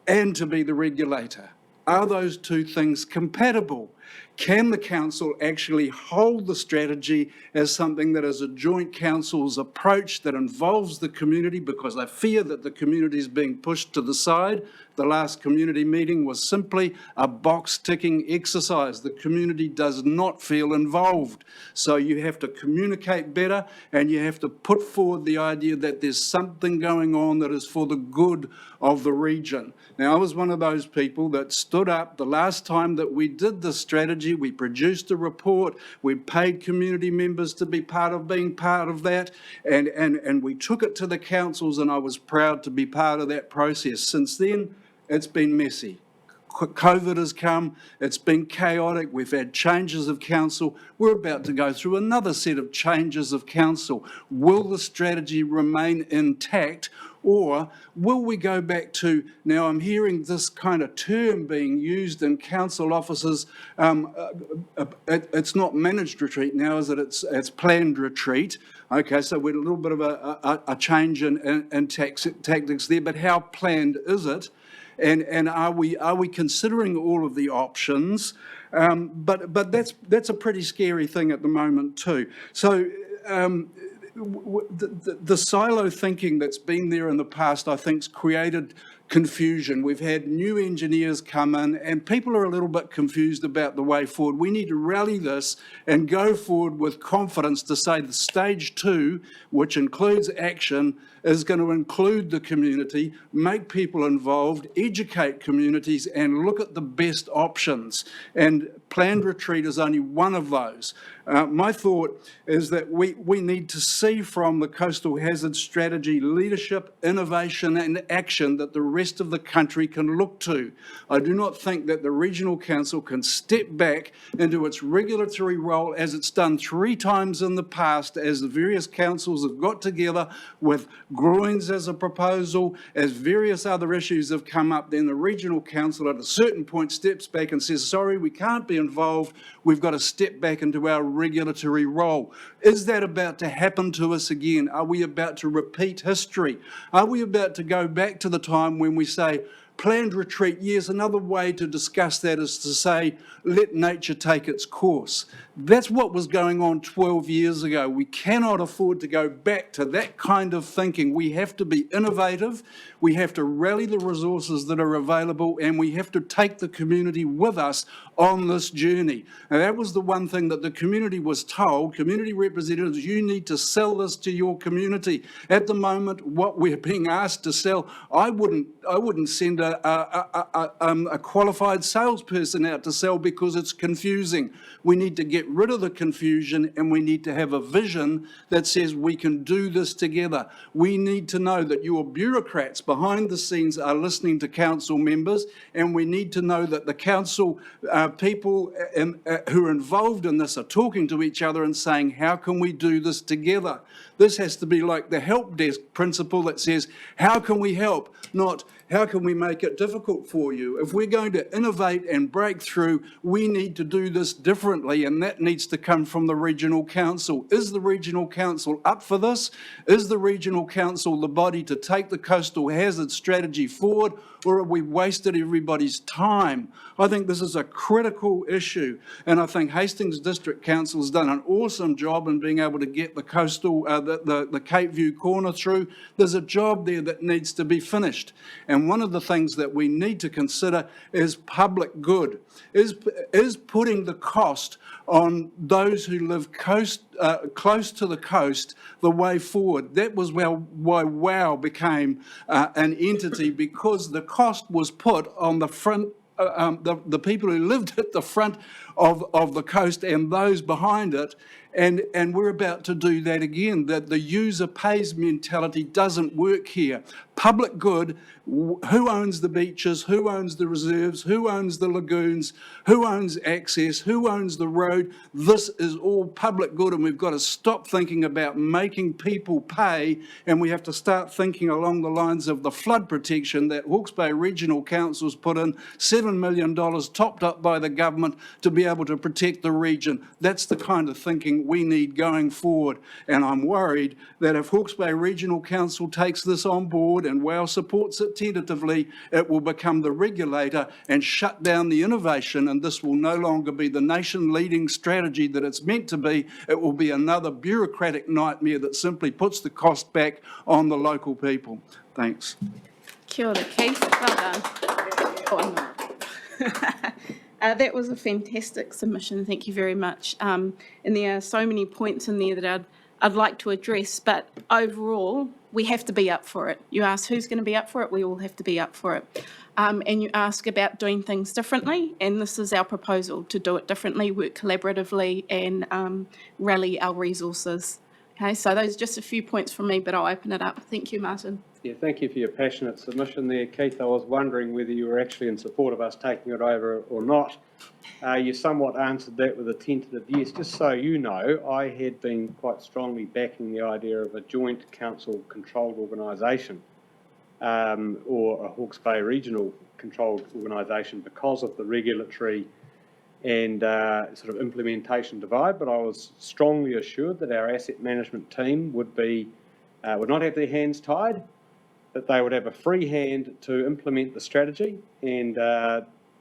and to be the regulator? Are those two things compatible? Can the council actually hold the strategy as something that is a joint council's approach that involves the community? Because I fear that the community is being pushed to the side. The last community meeting was simply a box-ticking exercise. The community does not feel involved. So you have to communicate better, and you have to put forward the idea that there's something going on that is for the good of the region. Now, I was one of those people that stood up the last time that we did the strategy. We produced a report. We paid community members to be part of being part of that, and we took it to the councils, and I was proud to be part of that process. Since then, it's been messy. COVID has come, it's been chaotic, we've had changes of council, we're about to go through another set of changes of council. Will the strategy remain intact, or will we go back to, now I'm hearing this kind of term being used in council offices, it's not managed retreat now, is it? It's planned retreat. Okay, so we're a little bit of a change in tactics there, but how planned is it? And are we considering all of the options? But that's a pretty scary thing at the moment too. So the silo thinking that's been there in the past, I think, has created confusion. We've had new engineers come in, and people are a little bit confused about the way forward. We need to rally this and go forward with confidence to say the stage 2, which includes action, is going to include the community, make people involved, educate communities, and look at the best options. And planned retreat is only one of those. My thought is that we need to see from the Coastal Hazard Strategy leadership, innovation and action that the rest of the country can look to. I do not think that the Regional Council can step back into its regulatory role as it's done 3 times in the past, as the various councils have got together with groins as a proposal, as various other issues have come up. Then the Regional Council at a certain point steps back and says, sorry, we can't be involved. We've got to step back into our regulatory role. Is that about to happen to us again? Are we about to repeat history? Are we about to go back to the time when we say, planned retreat? Yes, another way to discuss that is to say, let nature take its course. That's what was going on 12 years ago. We cannot afford to go back to that kind of thinking. We have to be innovative, we have to rally the resources that are available, and we have to take the community with us on this journey. And that was the one thing that the community was told. Community representatives, you need to sell this to your community. At the moment, what we're being asked to sell, I wouldn't send a qualified salesperson out to sell because it's confusing. We need to get rid of the confusion, and we need to have a vision that says we can do this together. We need to know that your bureaucrats behind the scenes are listening to council members, and we need to know that the council people who are involved in this are talking to each other and saying, how can we do this together? This has to be like the help desk principle that says, how can we help? Not, how can we make it difficult for you? If we're going to innovate and break through, we need to do this differently, and that needs to come from the regional council. Is the regional council up for this? Is the regional council the body to take the coastal hazard strategy forward, or have we wasted everybody's time? I think this is a critical issue, and I think Hastings District Council has done an awesome job in being able to get the coastal, the Cape View corner through. There's a job there that needs to be finished, and one of the things that we need to consider is public good. Is putting the cost on those who live close to the coast the way forward? That was why WOW became an entity, because the cost was put on the front, the people who lived at the front of the coast and those behind it. And we're about to do that again. That the user pays mentality doesn't work here. Public good, who owns the beaches, who owns the reserves, who owns the lagoons, who owns access, who owns the road? This is all public good, and we've got to stop thinking about making people pay, and we have to start thinking along the lines of the flood protection that Hawke's Bay Regional Council's put in, $7 million topped up by the government to be able to protect the region. That's the kind of thinking we need going forward, and I'm worried that if Hawke's Bay Regional Council takes this on board and WOW supports it tentatively, it will become the regulator and shut down the innovation, and this will no longer be the nation-leading strategy that it's meant to be. It will be another bureaucratic nightmare that simply puts the cost back on the local people. Thanks.
Kia ora, Keith. Well done. That was a fantastic submission. Thank you very much. And there are so many points in there that I'd like to address, but overall, we have to be up for it. You ask who's going to be up for it, we all have to be up for it. And you ask about doing things differently, and this is our proposal, to do it differently, work collaboratively, and rally our resources. Okay, so those are just a few points from me, but I'll open it up. Thank you, Martin.
Yeah, thank you for your passionate submission there, Keith. I was wondering whether you were actually in support of us taking it over or not. You somewhat answered that with a tentative yes. Just so you know, I had been quite strongly backing the idea of a joint council-controlled organisation, or a Hawke's Bay regional controlled organisation, because of the regulatory and sort of implementation divide. But I was strongly assured that our asset management team would not have their hands tied, that they would have a free hand to implement the strategy and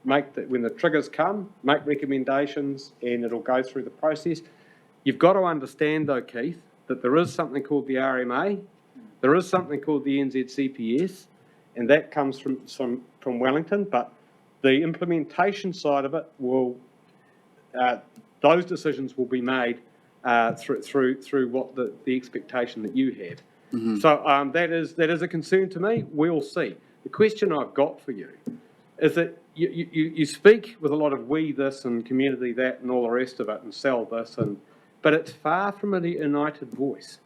when the triggers come, make recommendations, and it'll go through the process. You've got to understand, though, Keith, that there is something called the RMA, there is something called the NZCPS, and that comes from Wellington, but the implementation side of it will, those decisions will be made through what the expectation that you have. Mm-hmm. So that is a concern to me. We'll see. The question I've got for you is that you speak with a lot of we this and community that and all the rest of it and sell this, but it's far from a united voice.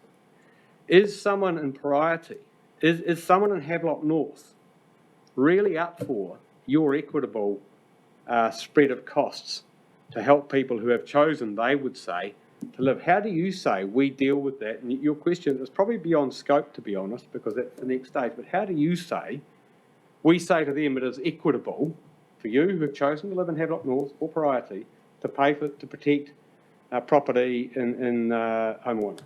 Is someone in Priority, is someone in Havelock North really up for your equitable spread of costs to help people who have chosen, they would say, to live? How do you say we deal with that? And your question is probably beyond scope, to be honest, because that's the next stage. But how do you say we say to them it is equitable for you who have chosen to live in Havelock North or Priority to pay to protect property in Home One?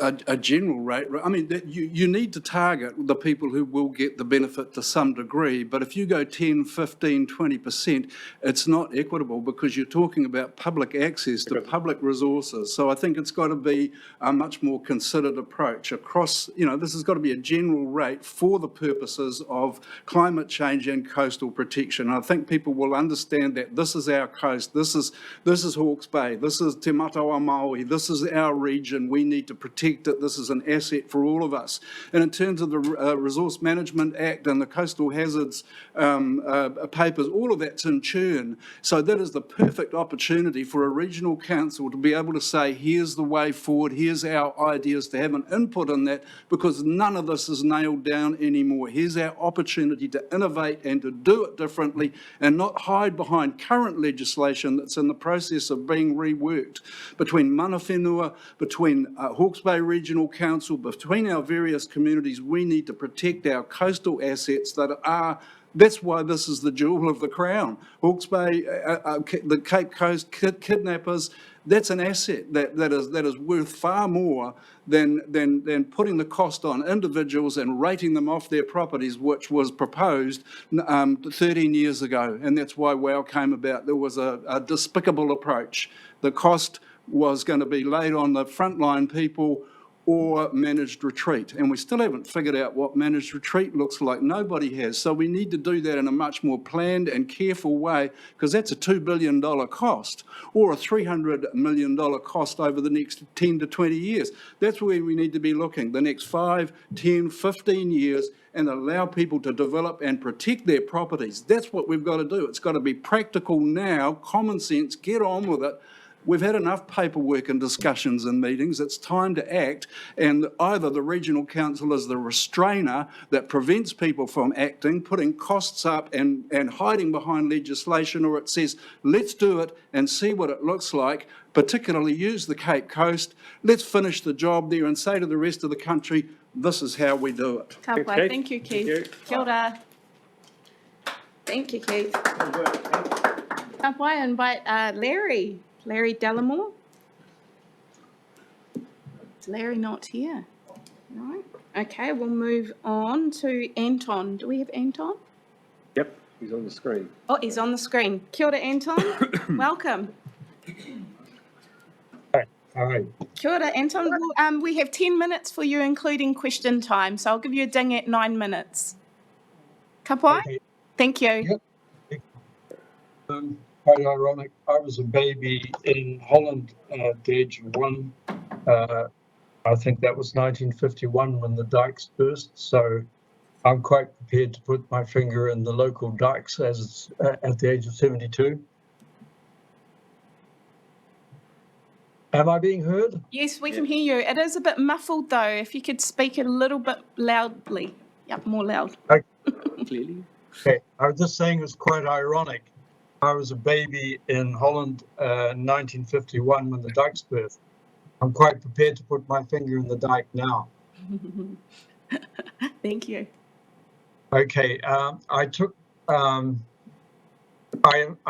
a general rate. I mean, you need to target the people who will get the benefit to some degree, but if you go 10, 15, 20%, it's not equitable because you're talking about public access to public resources. So I think it's got to be a much more considered approach across, this has got to be a general rate for the purposes of climate change and coastal protection. I think people will understand that this is our coast, this is Hawke's Bay, this is Te Matawa Maui, this is our region, we need to protect it, this is an asset for all of us. And in terms of the Resource Management Act and the Coastal Hazards papers, all of that's in churn. So that is the perfect opportunity for a regional council to be able to say, here's the way forward, here's our ideas, to have an input in that, because none of this is nailed down anymore. Here's our opportunity to innovate and to do it differently and not hide behind current legislation that's in the process of being reworked between mana whenua, between Hawke's Bay Regional Council, between our various communities. We need to protect our coastal assets that's why this is the jewel of the crown. Hawke's Bay, the Cape Coast kidnappers, that's an asset that is worth far more than putting the cost on individuals and rating them off their properties, which was proposed 13 years ago. And that's why WOW came about. There was a despicable approach. The cost was going to be laid on the frontline people or managed retreat. And we still haven't figured out what managed retreat looks like. Nobody has. So we need to do that in a much more planned and careful way, because that's a $2 billion cost or a $300 million cost over the next 10 to 20 years. That's where we need to be looking, the next 5, 10, 15 years, and allow people to develop and protect their properties. That's what we've got to do. It's got to be practical now, common sense, get on with it. We've had enough paperwork and discussions and meetings. It's time to act, and either the regional council is the restrainer that prevents people from acting, putting costs up and hiding behind legislation, or it says, let's do it and see what it looks like, particularly use the Cape Coast. Let's finish the job there and say to the rest of the country, this is how we do it.
Ka pai. Thank you, Keith. Kia ora. Thank you, Keith. Ka pai, invite Larry Delamore. Is Larry not here? No. Okay, we'll move on to Anton. Do we have Anton?
Yep, he's on the screen.
Oh, he's on the screen. Kia ora, Anton. Welcome.
Hi.
Kia ora, Anton. Well, we have 10 minutes for you, including question time, so I'll give you a ding at 9 minutes. Ka pai?
Okay.
Thank you.
Yep. Quite ironic. I was a baby in Holland at the age of 1. I think that was 1951 when the dikes burst. So I'm quite prepared to put my finger in the local dikes as at the age of 72. Am I being heard?
Yes, we can hear you. It is a bit muffled though. If you could speak a little bit loudly. Yep, more loud.
Clearly.
Okay. I was just saying it's quite ironic. I was a baby in Holland in 1951 when the dikes burst. I'm quite prepared to put my finger in the dike now.
Thank you.
Okay, I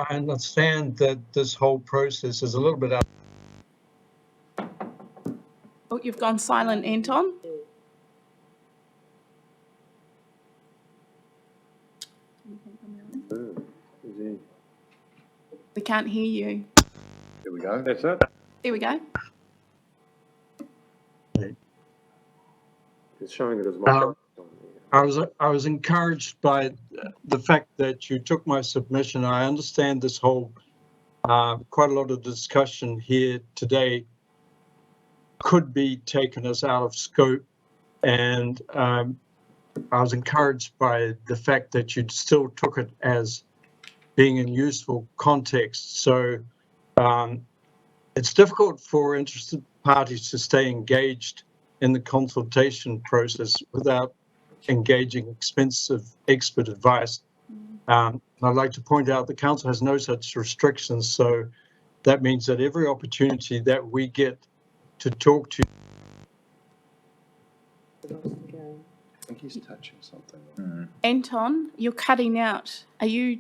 understand that this whole process is a little bit out.
Oh, you've gone silent, Anton. We can't hear you.
There we go. That's it.
There we go.
It's showing it as my.
I was encouraged by the fact that you took my submission. I understand this whole quite a lot of discussion here today could be taken as out of scope, and I was encouraged by the fact that you still took it as being in useful context. So it's difficult for interested parties to stay engaged in the consultation process without engaging expensive expert advice. I'd like to point out the council has no such restrictions, so that means that every opportunity that we get to talk to.
I think he's touching something.
Anton, you're cutting out. Are you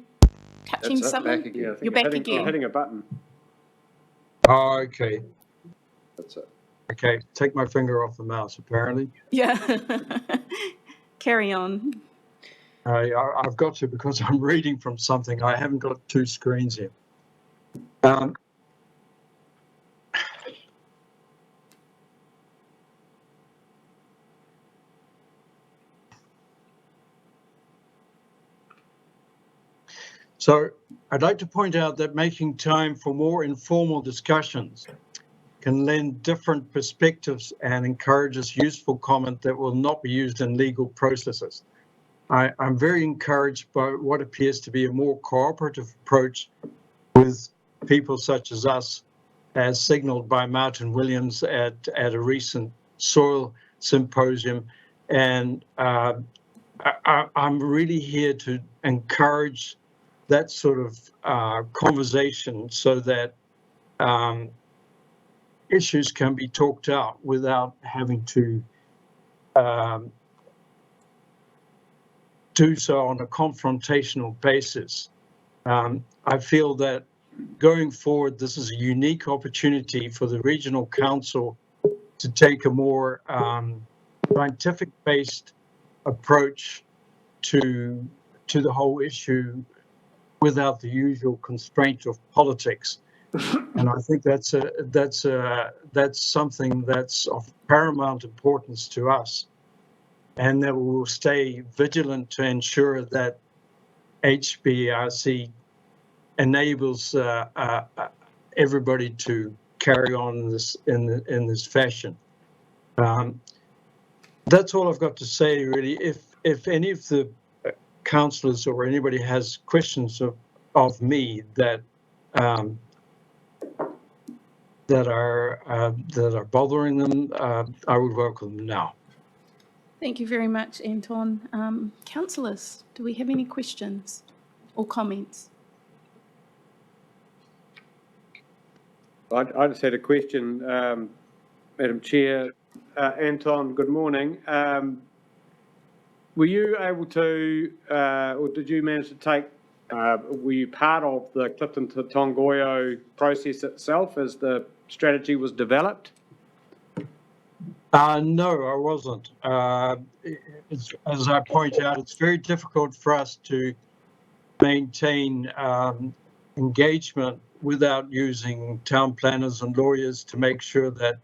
touching
That's
something?
back again. I think
You're back
You're
again.
hitting a button.
Oh, okay.
That's it.
Okay, take my finger off the mouse, apparently.
Yeah. Carry on.
I've got to because I'm reading from something. I haven't got two screens here. So I'd like to point out that making time for more informal discussions can lend different perspectives and encourages useful comment that will not be used in legal processes. I'm very encouraged by what appears to be a more cooperative approach with people such as us, as signaled by Martin Williams at a recent soil symposium. And I'm really here to encourage that sort of conversation so that issues can be talked out without having to do so on a confrontational basis. I feel that going forward, this is a unique opportunity for the regional council to take a more scientific-based approach to the whole issue without the usual constraint of politics. And I think that's something that's of paramount importance to us, and that we will stay vigilant to ensure that HBRC enables everybody to carry on in this fashion. That's all I've got to say, really. If any of the councillors or anybody has questions of me that are bothering them, I would welcome them now.
Thank you very much, Anton. Councillors, do we have any questions or comments?
I just had a question, Madam Chair. Anton, good morning. Were you able to, or did you manage to take, were you part of the Clifton to Tongoyo process itself as the strategy was developed?
No, I wasn't. As I point out, it's very difficult for us to maintain engagement without using town planners and lawyers to make sure that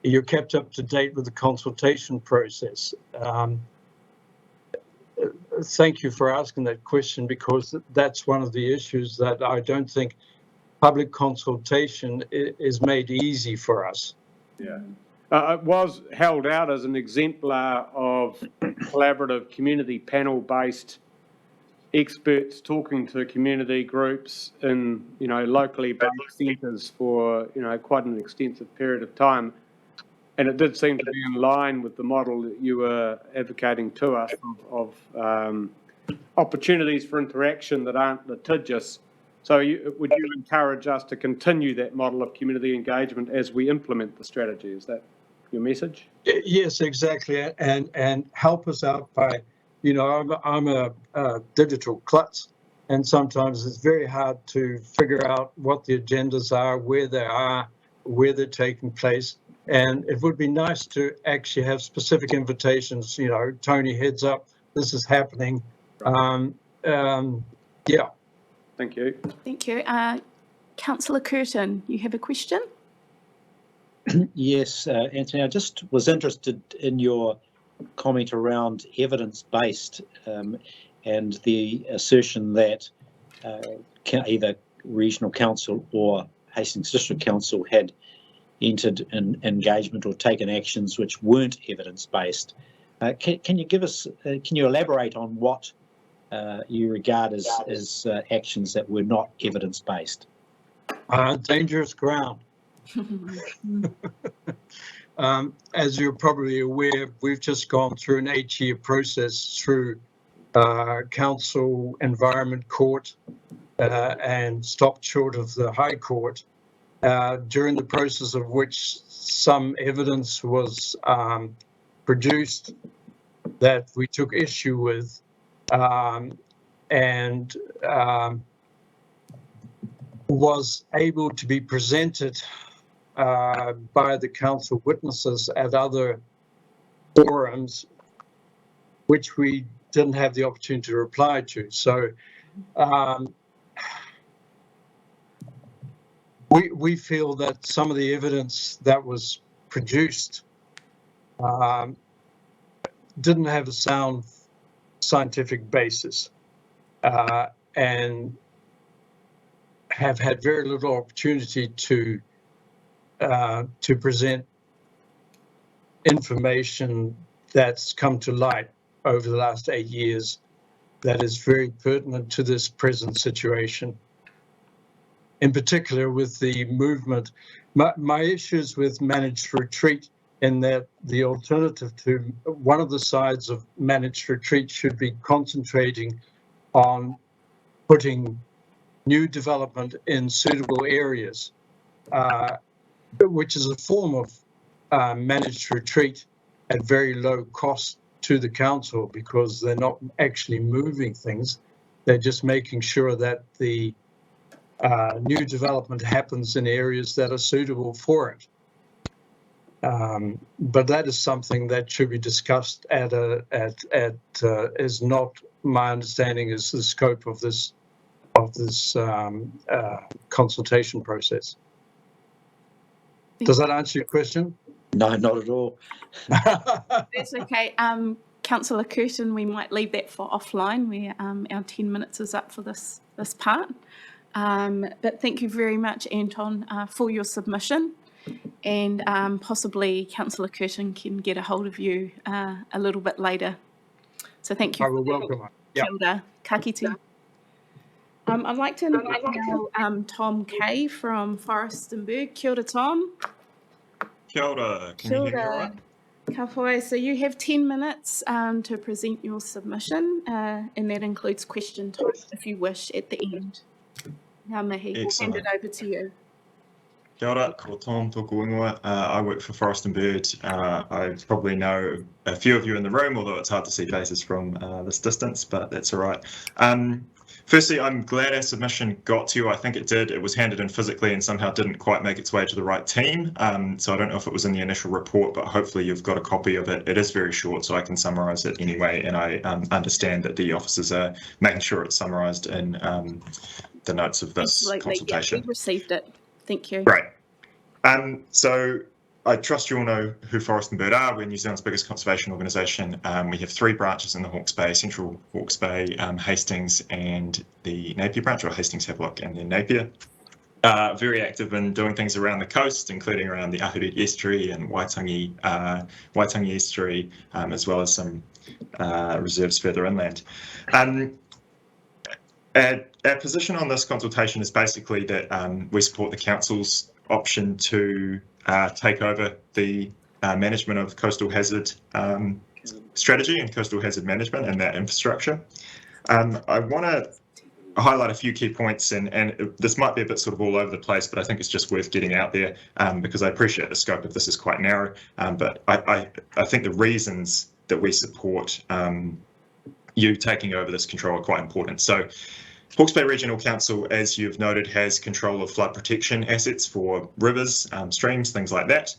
you're kept up to date with the consultation process. Thank you for asking that question, because that's one of the issues that I don't think public consultation is made easy for us.
Yeah. It was held out as an exemplar of collaborative community panel-based experts talking to community groups in, locally based centres for, quite an extensive period of time. And it did seem to be in line with the model that you were advocating to us of opportunities for interaction that aren't litigious. So would you encourage us to continue that model of community engagement as we implement the strategy? Is that your message?
Yes, exactly. And help us out by, I'm a digital klutz, and sometimes it's very hard to figure out what the agendas are, where they are, where they're taking place. And it would be nice to actually have specific invitations, Tony, heads up, this is happening. Yeah.
Thank you.
Thank you. Councillor Curtin, you have a question?
Yes, Anthony, I just was interested in your comment around evidence-based and the assertion that either Regional Council or Hastings District Council had entered in engagement or taken actions which weren't evidence-based. Can you give us, can you elaborate on what you regard as actions that were not evidence-based?
Dangerous ground. As you're probably aware, we've just gone through an 8-year process through Council Environment Court and stopped short of the High Court, during the process of which some evidence was produced that we took issue with, and was able to be presented by the council witnesses at other forums, which we didn't have the opportunity to reply to. So we feel that some of the evidence that was produced didn't have a sound scientific basis and have had very little opportunity to present information that's come to light over the last 8 years that is very pertinent to this present situation. In particular with the movement, my issues with managed retreat in that the alternative to one of the sides of managed retreat should be concentrating on putting new development in suitable areas, which is a form of managed retreat at very low cost to the council because they're not actually moving things. They're just making sure that the new development happens in areas that are suitable for it. But that is something that should be discussed is not, my understanding is the scope of this consultation process. Does that answer your question?
No, not at all.
That's okay. Councillor Curtin, we might leave that for offline where our 10 minutes is up for this part. But thank you very much, Anton, for your submission. And possibly Councillor Curtin can get a hold of you a little bit later. So thank you.
I will welcome her.
Kia ora, ka kite. I'd like to invite now Tom Kay from Forest&Berg. Kia ora, Tom.
Kia ora. Can you hear me all right?
Ka whai. So you have 10 minutes to present your submission, and that includes question time if you wish at the end. Ngā mihi, we'll hand it over to you.
Kia ora, ko Tom tōku ingoa. I work for Forest&Berg. I probably know a few of you in the room, although it's hard to see faces from this distance, but that's all right. Firstly, I'm glad our submission got to you. I think it did. It was handed in physically and somehow didn't quite make its way to the right team. So I don't know if it was in the initial report, but hopefully you've got a copy of it. It is very short, so I can summarise it anyway. And I understand that the officers are making sure it's summarised in the notes of this consultation.
Yeah, we received it. Thank you.
Great. So I trust you all know who Forest&Berg are. We're New Zealand's biggest conservation organisation. We have 3 branches in the Hawke's Bay, Central Hawke's Bay, Hastings and the Napier branch, or Hastings, Havelock and then Napier. Very active in doing things around the coast, including around the Ahuriri Estuary and Waitangi Estuary, as well as some reserves further inland. Our position on this consultation is basically that we support the council's option to take over the management of coastal hazard strategy and coastal hazard management and that infrastructure. I want to highlight a few key points, and this might be a bit sort of all over the place, but I think it's just worth getting out there because I appreciate the scope of this is quite narrow, but I think the reasons that we support you taking over this control are quite important. So Hawke's Bay Regional Council, as you've noted, has control of flood protection assets for rivers, streams, things like that.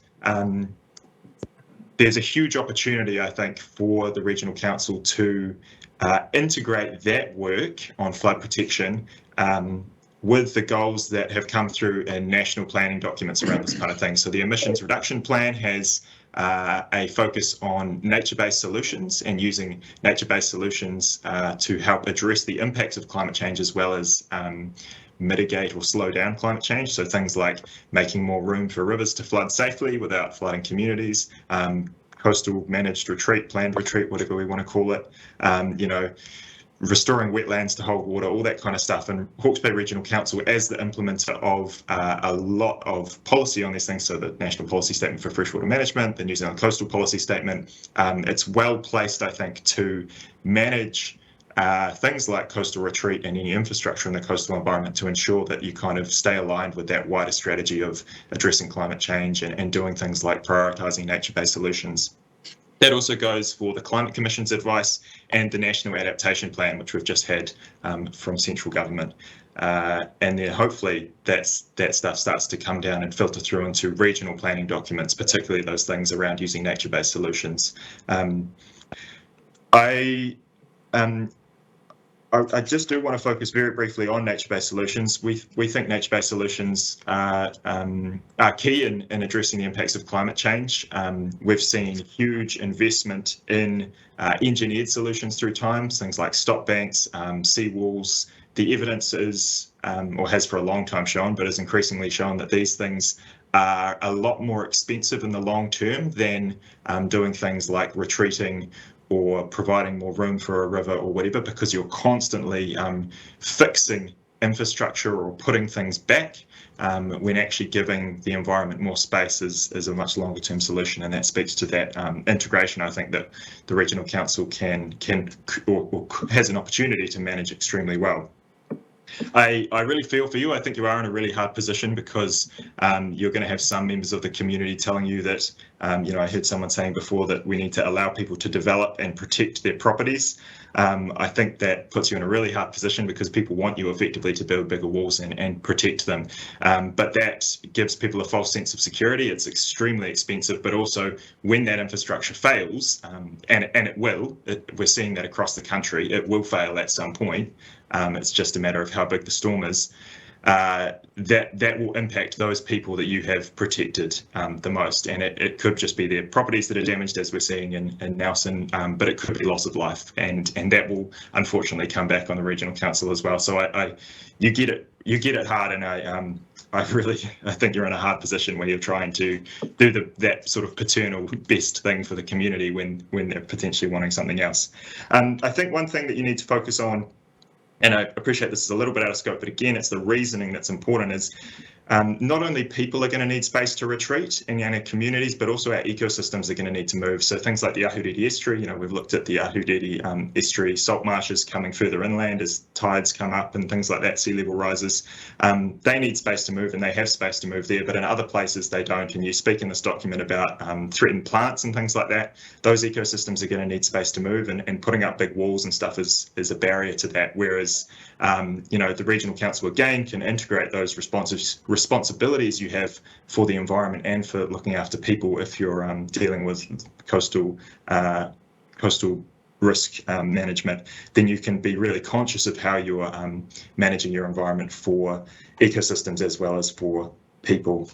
There's a huge opportunity, I think, for the Regional Council to integrate that work on flood protection with the goals that have come through in national planning documents around this kind of thing. So the emissions reduction plan has a focus on nature-based solutions and using nature-based solutions to help address the impacts of climate change as well as mitigate or slow down climate change. So things like making more room for rivers to flood safely without flooding communities, coastal managed retreat, planned retreat, whatever we want to call it, restoring wetlands to hold water, all that kind of stuff. And Hawke's Bay Regional Council, as the implementer of a lot of policy on these things, so the National Policy Statement for Freshwater Management, the New Zealand Coastal Policy Statement, it's well placed, I think, to manage things like coastal retreat and any infrastructure in the coastal environment to ensure that you kind of stay aligned with that wider strategy of addressing climate change and doing things like prioritising nature-based solutions. That also goes for the Climate Commission's advice and the National Adaptation Plan, which we've just had from central government. And then hopefully that stuff starts to come down and filter through into regional planning documents, particularly those things around using nature-based solutions. I just do want to focus very briefly on nature-based solutions. We think nature-based solutions are key in addressing the impacts of climate change. We've seen huge investment in engineered solutions through time, things like stop banks, seawalls. The evidence is, or has for a long time shown, but is increasingly shown that these things are a lot more expensive in the long term than doing things like retreating or providing more room for a river or whatever, because you're constantly fixing infrastructure or putting things back when actually giving the environment more space is a much longer term solution. And that speaks to that integration, I think, that the Regional Council can or has an opportunity to manage extremely well. I really feel for you. I think you are in a really hard position because you're going to have some members of the community telling you that, I heard someone saying before that we need to allow people to develop and protect their properties. I think that puts you in a really hard position because people want you effectively to build bigger walls and protect them. But that gives people a false sense of security. It's extremely expensive, but also when that infrastructure fails, and it will, we're seeing that across the country, it will fail at some point. It's just a matter of how big the storm is. That will impact those people that you have protected the most, and it could just be their properties that are damaged, as we're seeing in Nelson, but it could be loss of life, and that will unfortunately come back on the Regional Council as well. So you get it hard, and I think you're in a hard position where you're trying to do that sort of paternal best thing for the community when they're potentially wanting something else. I think one thing that you need to focus on, and I appreciate this is a little bit out of scope, but again, it's the reasoning that's important, is not only people are going to need space to retreat in our communities, but also our ecosystems are going to need to move. So things like the Ahuriri estuary, we've looked at the Ahuriri estuary salt marshes coming further inland as tides come up and things like that, sea level rises. They need space to move, and they have space to move there, but in other places they don't. And you speak in this document about threatened plants and things like that. Those ecosystems are going to need space to move, and putting up big walls and stuff is a barrier to that. Whereas, the Regional Council again can integrate those responsibilities you have for the environment and for looking after people if you're dealing with coastal risk management. Then you can be really conscious of how you're managing your environment for ecosystems as well as for people.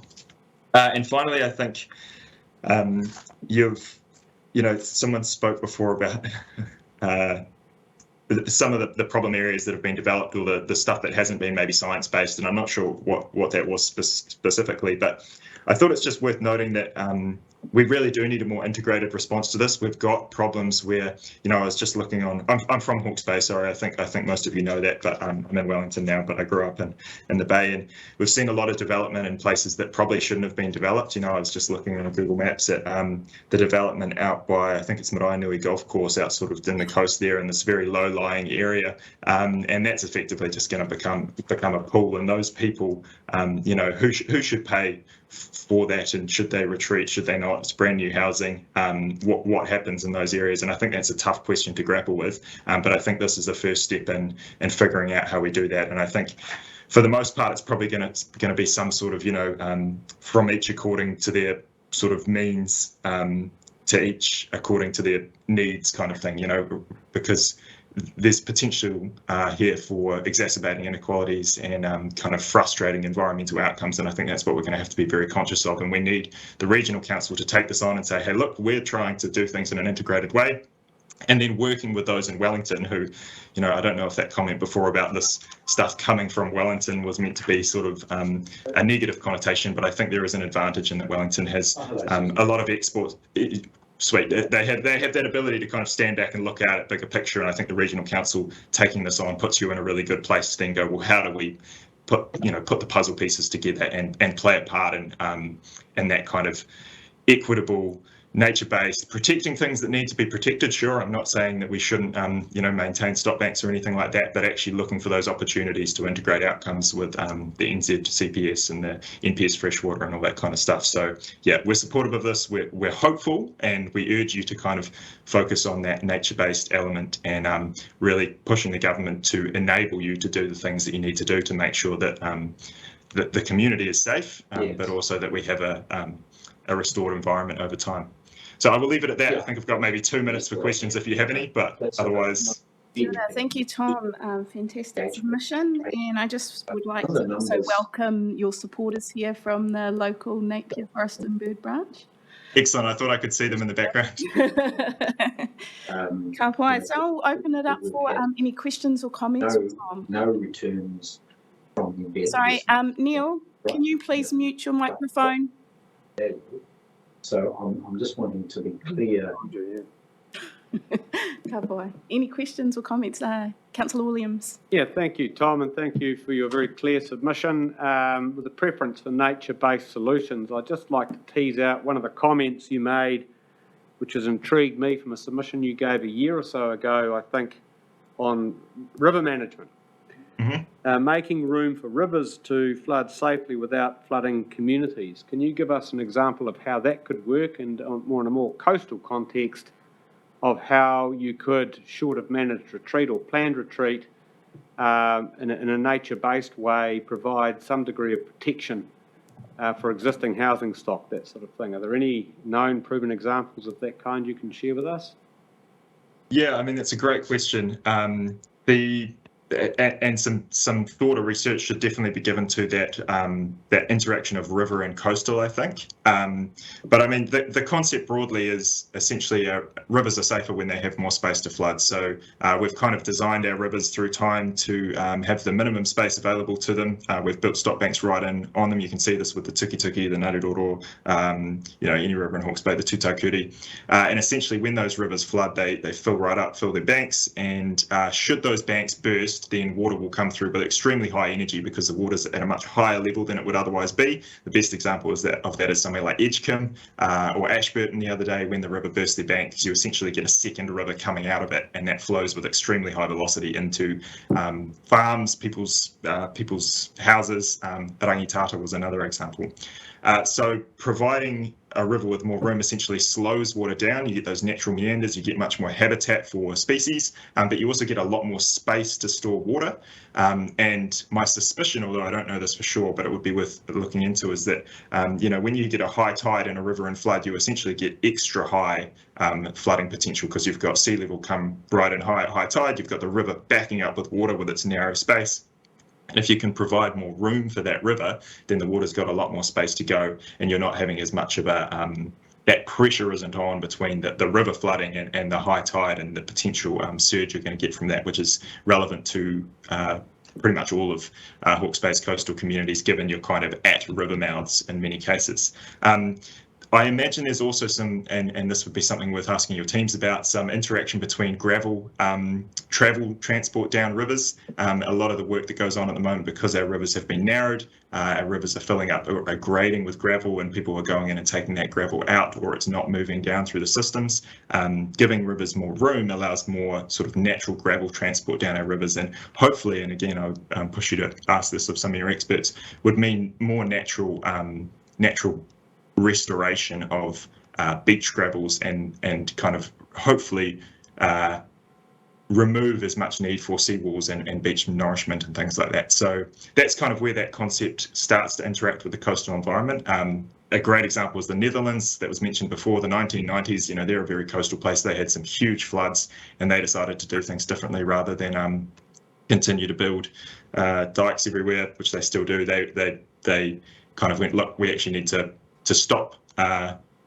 And finally, I think someone spoke before about some of the problem areas that have been developed, or the stuff that hasn't been maybe science-based, and I'm not sure what that was specifically, but I thought it's just worth noting that we really do need a more integrated response to this. We've got problems where, I was just looking on, I'm from Hawke's Bay, sorry, I think most of you know that, but I'm in Wellington now, but I grew up in the Bay, and we've seen a lot of development in places that probably shouldn't have been developed. I was just looking on Google Maps at the development out by, I think it's Maraenui Golf Course, out sort of in the coast there in this very low-lying area, and that's effectively just going to become a pool, and those people, who should pay for that, and should they retreat, should they not? It's brand new housing. What happens in those areas? And I think that's a tough question to grapple with, but I think this is the first step in figuring out how we do that. And I think for the most part, it's probably going to be some sort of, from each according to their sort of means, to each according to their needs kind of thing, because there's potential here for exacerbating inequalities and kind of frustrating environmental outcomes, and I think that's what we're going to have to be very conscious of. And we need the Regional Council to take this on and say, hey, look, we're trying to do things in an integrated way, and then working with those in Wellington who, I don't know if that comment before about this stuff coming from Wellington was meant to be sort of a negative connotation, but I think there is an advantage in that Wellington has a lot of exports. Sweet. They have that ability to kind of stand back and look out at bigger picture, and I think the Regional Council taking this on puts you in a really good place to then go, well, how do we put the puzzle pieces together and play a part in that kind of equitable nature-based, protecting things that need to be protected. Sure, I'm not saying that we shouldn't, maintain stock banks or anything like that, but actually looking for those opportunities to integrate outcomes with the NZ CPS and the NPS freshwater and all that kind of stuff. So yeah, we're supportive of this. We're hopeful, and we urge you to kind of focus on that nature-based element and really pushing the government to enable you to do the things that you need to do to make sure that that the community is safe, but also that we have a restored environment over time. So I will leave it at that. I think I've got maybe 2 minutes for questions if you have any, but otherwise.
Thank you, Tom. Fantastic submission. And I just would like to also welcome your supporters here from the local Napier Forest and Bird Branch.
Excellent. I thought I could see them in the background.
Ka pai. So I'll open it up for any questions or comments for Tom.
No returns from the investors.
Sorry, Neil, can you please mute your microphone?
So I'm just wanting to be clear.
Ka pai. Any questions or comments? Councillor Williams.
Yeah, thank you, Tom, and thank you for your very clear submission. With a preference for nature-based solutions, I'd just like to tease out one of the comments you made, which has intrigued me from a submission you gave a year or so ago, I think, on river management. Making room for rivers to flood safely without flooding communities. Can you give us an example of how that could work, and in a more coastal context of how you could, short of managed retreat or planned retreat, in a nature-based way, provide some degree of protection for existing housing stock, that sort of thing? Are there any known, proven examples of that kind you can share with us?
Yeah, I mean, that's a great question. And some thought or research should definitely be given to that interaction of river and coastal, I think. But I mean, the concept broadly is essentially rivers are safer when they have more space to flood. So we've kind of designed our rivers through time to have the minimum space available to them. We've built stock banks right in on them. You can see this with the Tukituki, the Naruroro, any river in Hawke's Bay, the Tutakuri. And essentially when those rivers flood, they fill right up, fill their banks, and should those banks burst, then water will come through with extremely high energy because the water's at a much higher level than it would otherwise be. The best example of that is somewhere like Edgecombe or Ashburton the other day when the river burst their bank. You essentially get a second river coming out of it, and that flows with extremely high velocity into farms, people's houses. Rangitata was another example. So providing a river with more room essentially slows water down. You get those natural meanders, you get much more habitat for species, but you also get a lot more space to store water. And my suspicion, although I don't know this for sure, but it would be worth looking into, is that, when you get a high tide in a river and flood, you essentially get extra high flooding potential because you've got sea level come right in high at high tide, you've got the river backing up with water with its narrow space. And if you can provide more room for that river, then the water's got a lot more space to go, and you're not having as much of that pressure isn't on between the river flooding and the high tide and the potential surge you're going to get from that, which is relevant to pretty much all of Hawke's Bay's coastal communities, given you're kind of at river mouths in many cases. I imagine there's also some, and this would be something worth asking your teams about, some interaction between gravel transport down rivers. A lot of the work that goes on at the moment, because our rivers have been narrowed, our rivers are filling up, are grading with gravel, and people are going in and taking that gravel out, or it's not moving down through the systems. Giving rivers more room allows more sort of natural gravel transport down our rivers, and hopefully, and again, I'll push you to ask this of some of your experts, would mean more natural restoration of beach gravels and kind of hopefully remove as much need for seawalls and beach nourishment and things like that. So that's kind of where that concept starts to interact with the coastal environment. A great example is the Netherlands that was mentioned before, the 1990s. They're a very coastal place. They had some huge floods, and they decided to do things differently rather than continue to build dikes everywhere, which they still do. They kind of went, look, we actually need to stop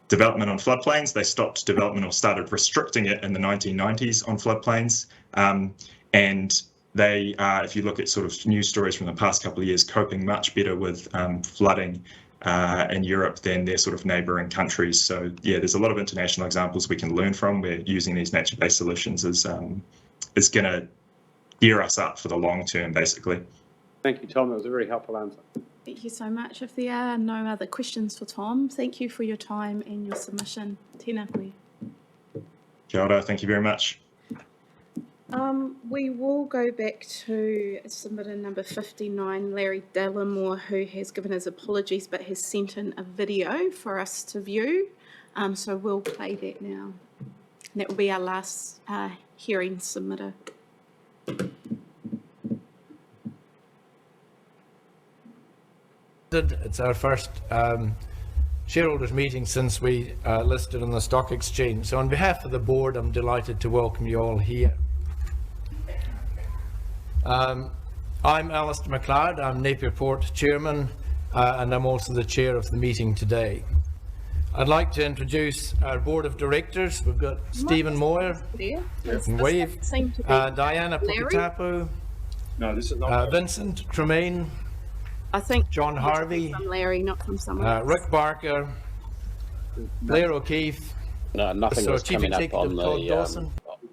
development on floodplains. They stopped development or started restricting it in the 1990s on floodplains. And they, if you look at sort of news stories from the past couple of years, coping much better with flooding in Europe than their sort of neighbouring countries. So yeah, there's a lot of international examples we can learn from where using these nature-based solutions is going to gear us up for the long term, basically.
Thank you, Tom. That was a very helpful answer.
Thank you so much. If there are no other questions for Tom, thank you for your time and your submission. Tēnā koe.
Kia ora, thank you very much.
We will go back to submitter number 59, Larry Delamore, who has given his apologies but has sent in a video for us to view. So we'll play that now. And that will be our last hearing submitter.
It's our first shareholders meeting since we listed on the stock exchange. So on behalf of the board, I'm delighted to welcome you all here. I'm Alistair MacLeod, I'm Napier Port Chairman, and I'm also the chair of the meeting today. I'd like to introduce our board of directors. We've got Stephen Moyer, Wave, Diana Pukatapu,
No, this is not.
Vincent Tremaine,
I think
John Harvey,
from Larry, not from someone else.
Rick Barker, Blair O'Keefe.
No, nothing was
Chief
coming up
Executive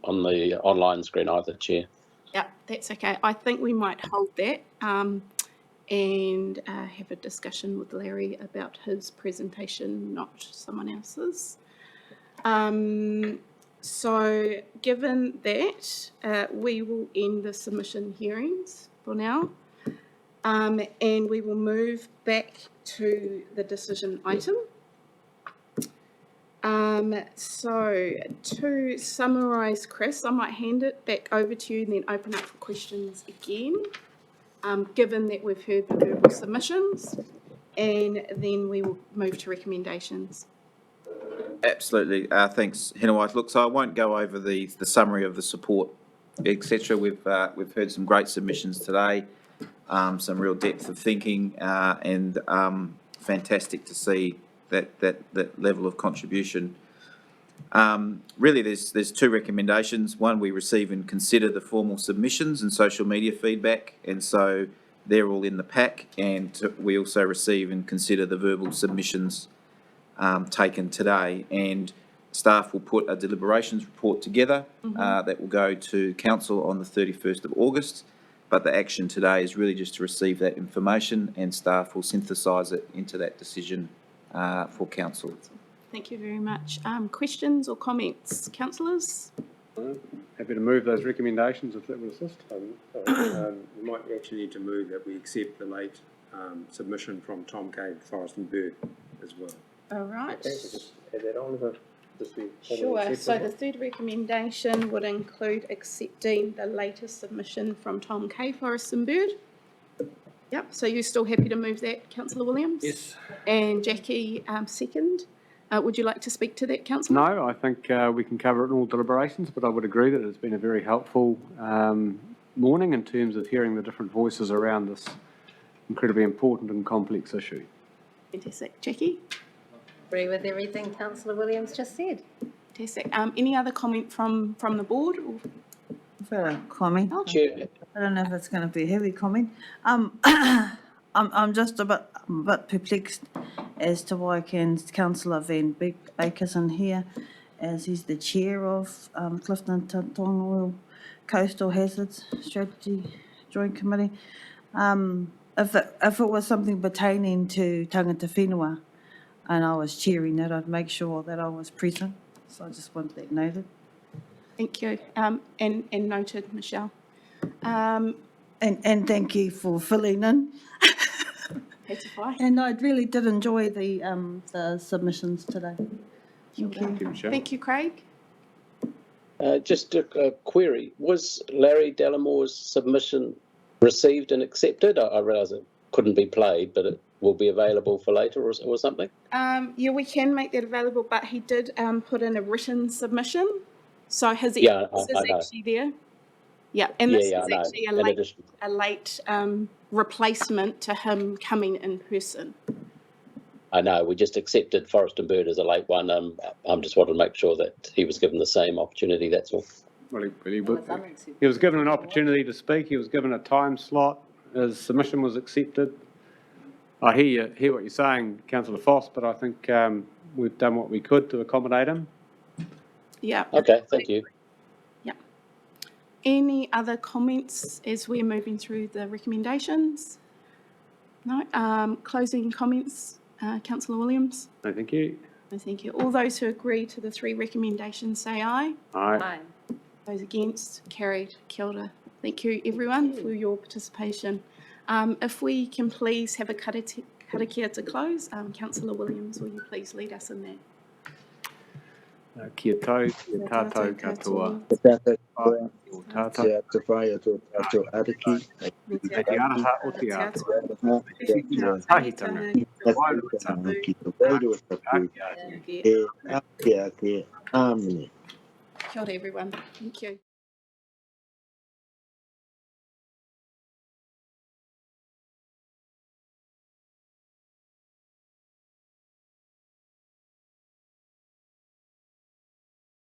on the online screen either, Chair.
Yeah, that's okay. I think we might hold that and have a discussion with Larry about his presentation, not someone else's. So given that, we will end the submission hearings for now, and we will move back to the decision item. So to summarise, Chris, I might hand it back over to you and then open up for questions again, given that we've heard the verbal submissions, and then we will move to recommendations.
Absolutely. Thanks, Henawai. Look, so I won't go over the summary of the support, etc. We've heard some great submissions today, some real depth of thinking, and fantastic to see that level of contribution. Really, there's two recommendations. One, we receive and consider the formal submissions and social media feedback, and so they're all in the pack. And we also receive and consider the verbal submissions taken today. And staff will put a deliberations report together that will go to council on the 31st of August. But the action today is really just to receive that information, and staff will synthesise it into that decision for council.
Thank you very much. Questions or comments, councillors?
Happy to move those recommendations if that would assist. We might actually need to move that we accept the late submission from Tom Cave, Forest and Bird as well.
All right.
Okay, so just add that on.
Sure. So the third recommendation would include accepting the latest submission from Tom Cave, Forest and Bird. Yep. So you're still happy to move that, Councillor Williams?
Yes.
And Jackie, second. Would you like to speak to that, Councillor?
No, I think we can cover it in all deliberations, but I would agree that it's been a very helpful morning in terms of hearing the different voices around this incredibly important and complex issue.
Fantastic. Jackie?
Agree with everything Councillor Williams just said.
Fantastic. Any other comment from the board?
I've got a comment.
Oh.
Chair.
I don't know if it's going to be a heavy comment. I'm just a bit perplexed as to why Councillor Van Beek isn't here, as he's the chair of Clifton Tonga Coastal Hazards Strategy Joint Committee. If it was something pertaining to tangata whenua and I was chairing it, I'd make sure that I was present. So I just wanted that noted.
Thank you. And noted, Michelle.
And thank you for filling in. And I really did enjoy the submissions today. Thank you.
Michelle.
Thank you, Craig.
Just a query. Was Larry Delamore's submission received and accepted? I realise it couldn't be played, but it will be available for later or something?
Yeah, we can make that available, but he did put in a written submission. So his
I
actually there. Yeah, and this is actually a late replacement to him coming in person.
I know, we just accepted Forest and Bird as a late one. I'm just wanting to make sure that he was given the same opportunity, that's all.
Well, he was given an opportunity to speak. He was given a time slot. His submission was accepted. I hear what you're saying, Councillor Foss, but I think we've done what we could to accommodate him.
Yeah.
Okay, thank you.
Yeah. Any other comments as we're moving through the recommendations? No. Closing comments, Councillor Williams?
No, thank you.
No, thank you. All those who agree to the 3 recommendations say aye.
Aye.
Those against, carried. Kia ora. Thank you, everyone, for your participation. If we can please have a karakia to close. Councillor Williams, will you please lead us in that?
Kia tau, kia tātou katoa.
Me
Te araha o te atua. Ngā tahitanga.
Kia ora, everyone. Thank you.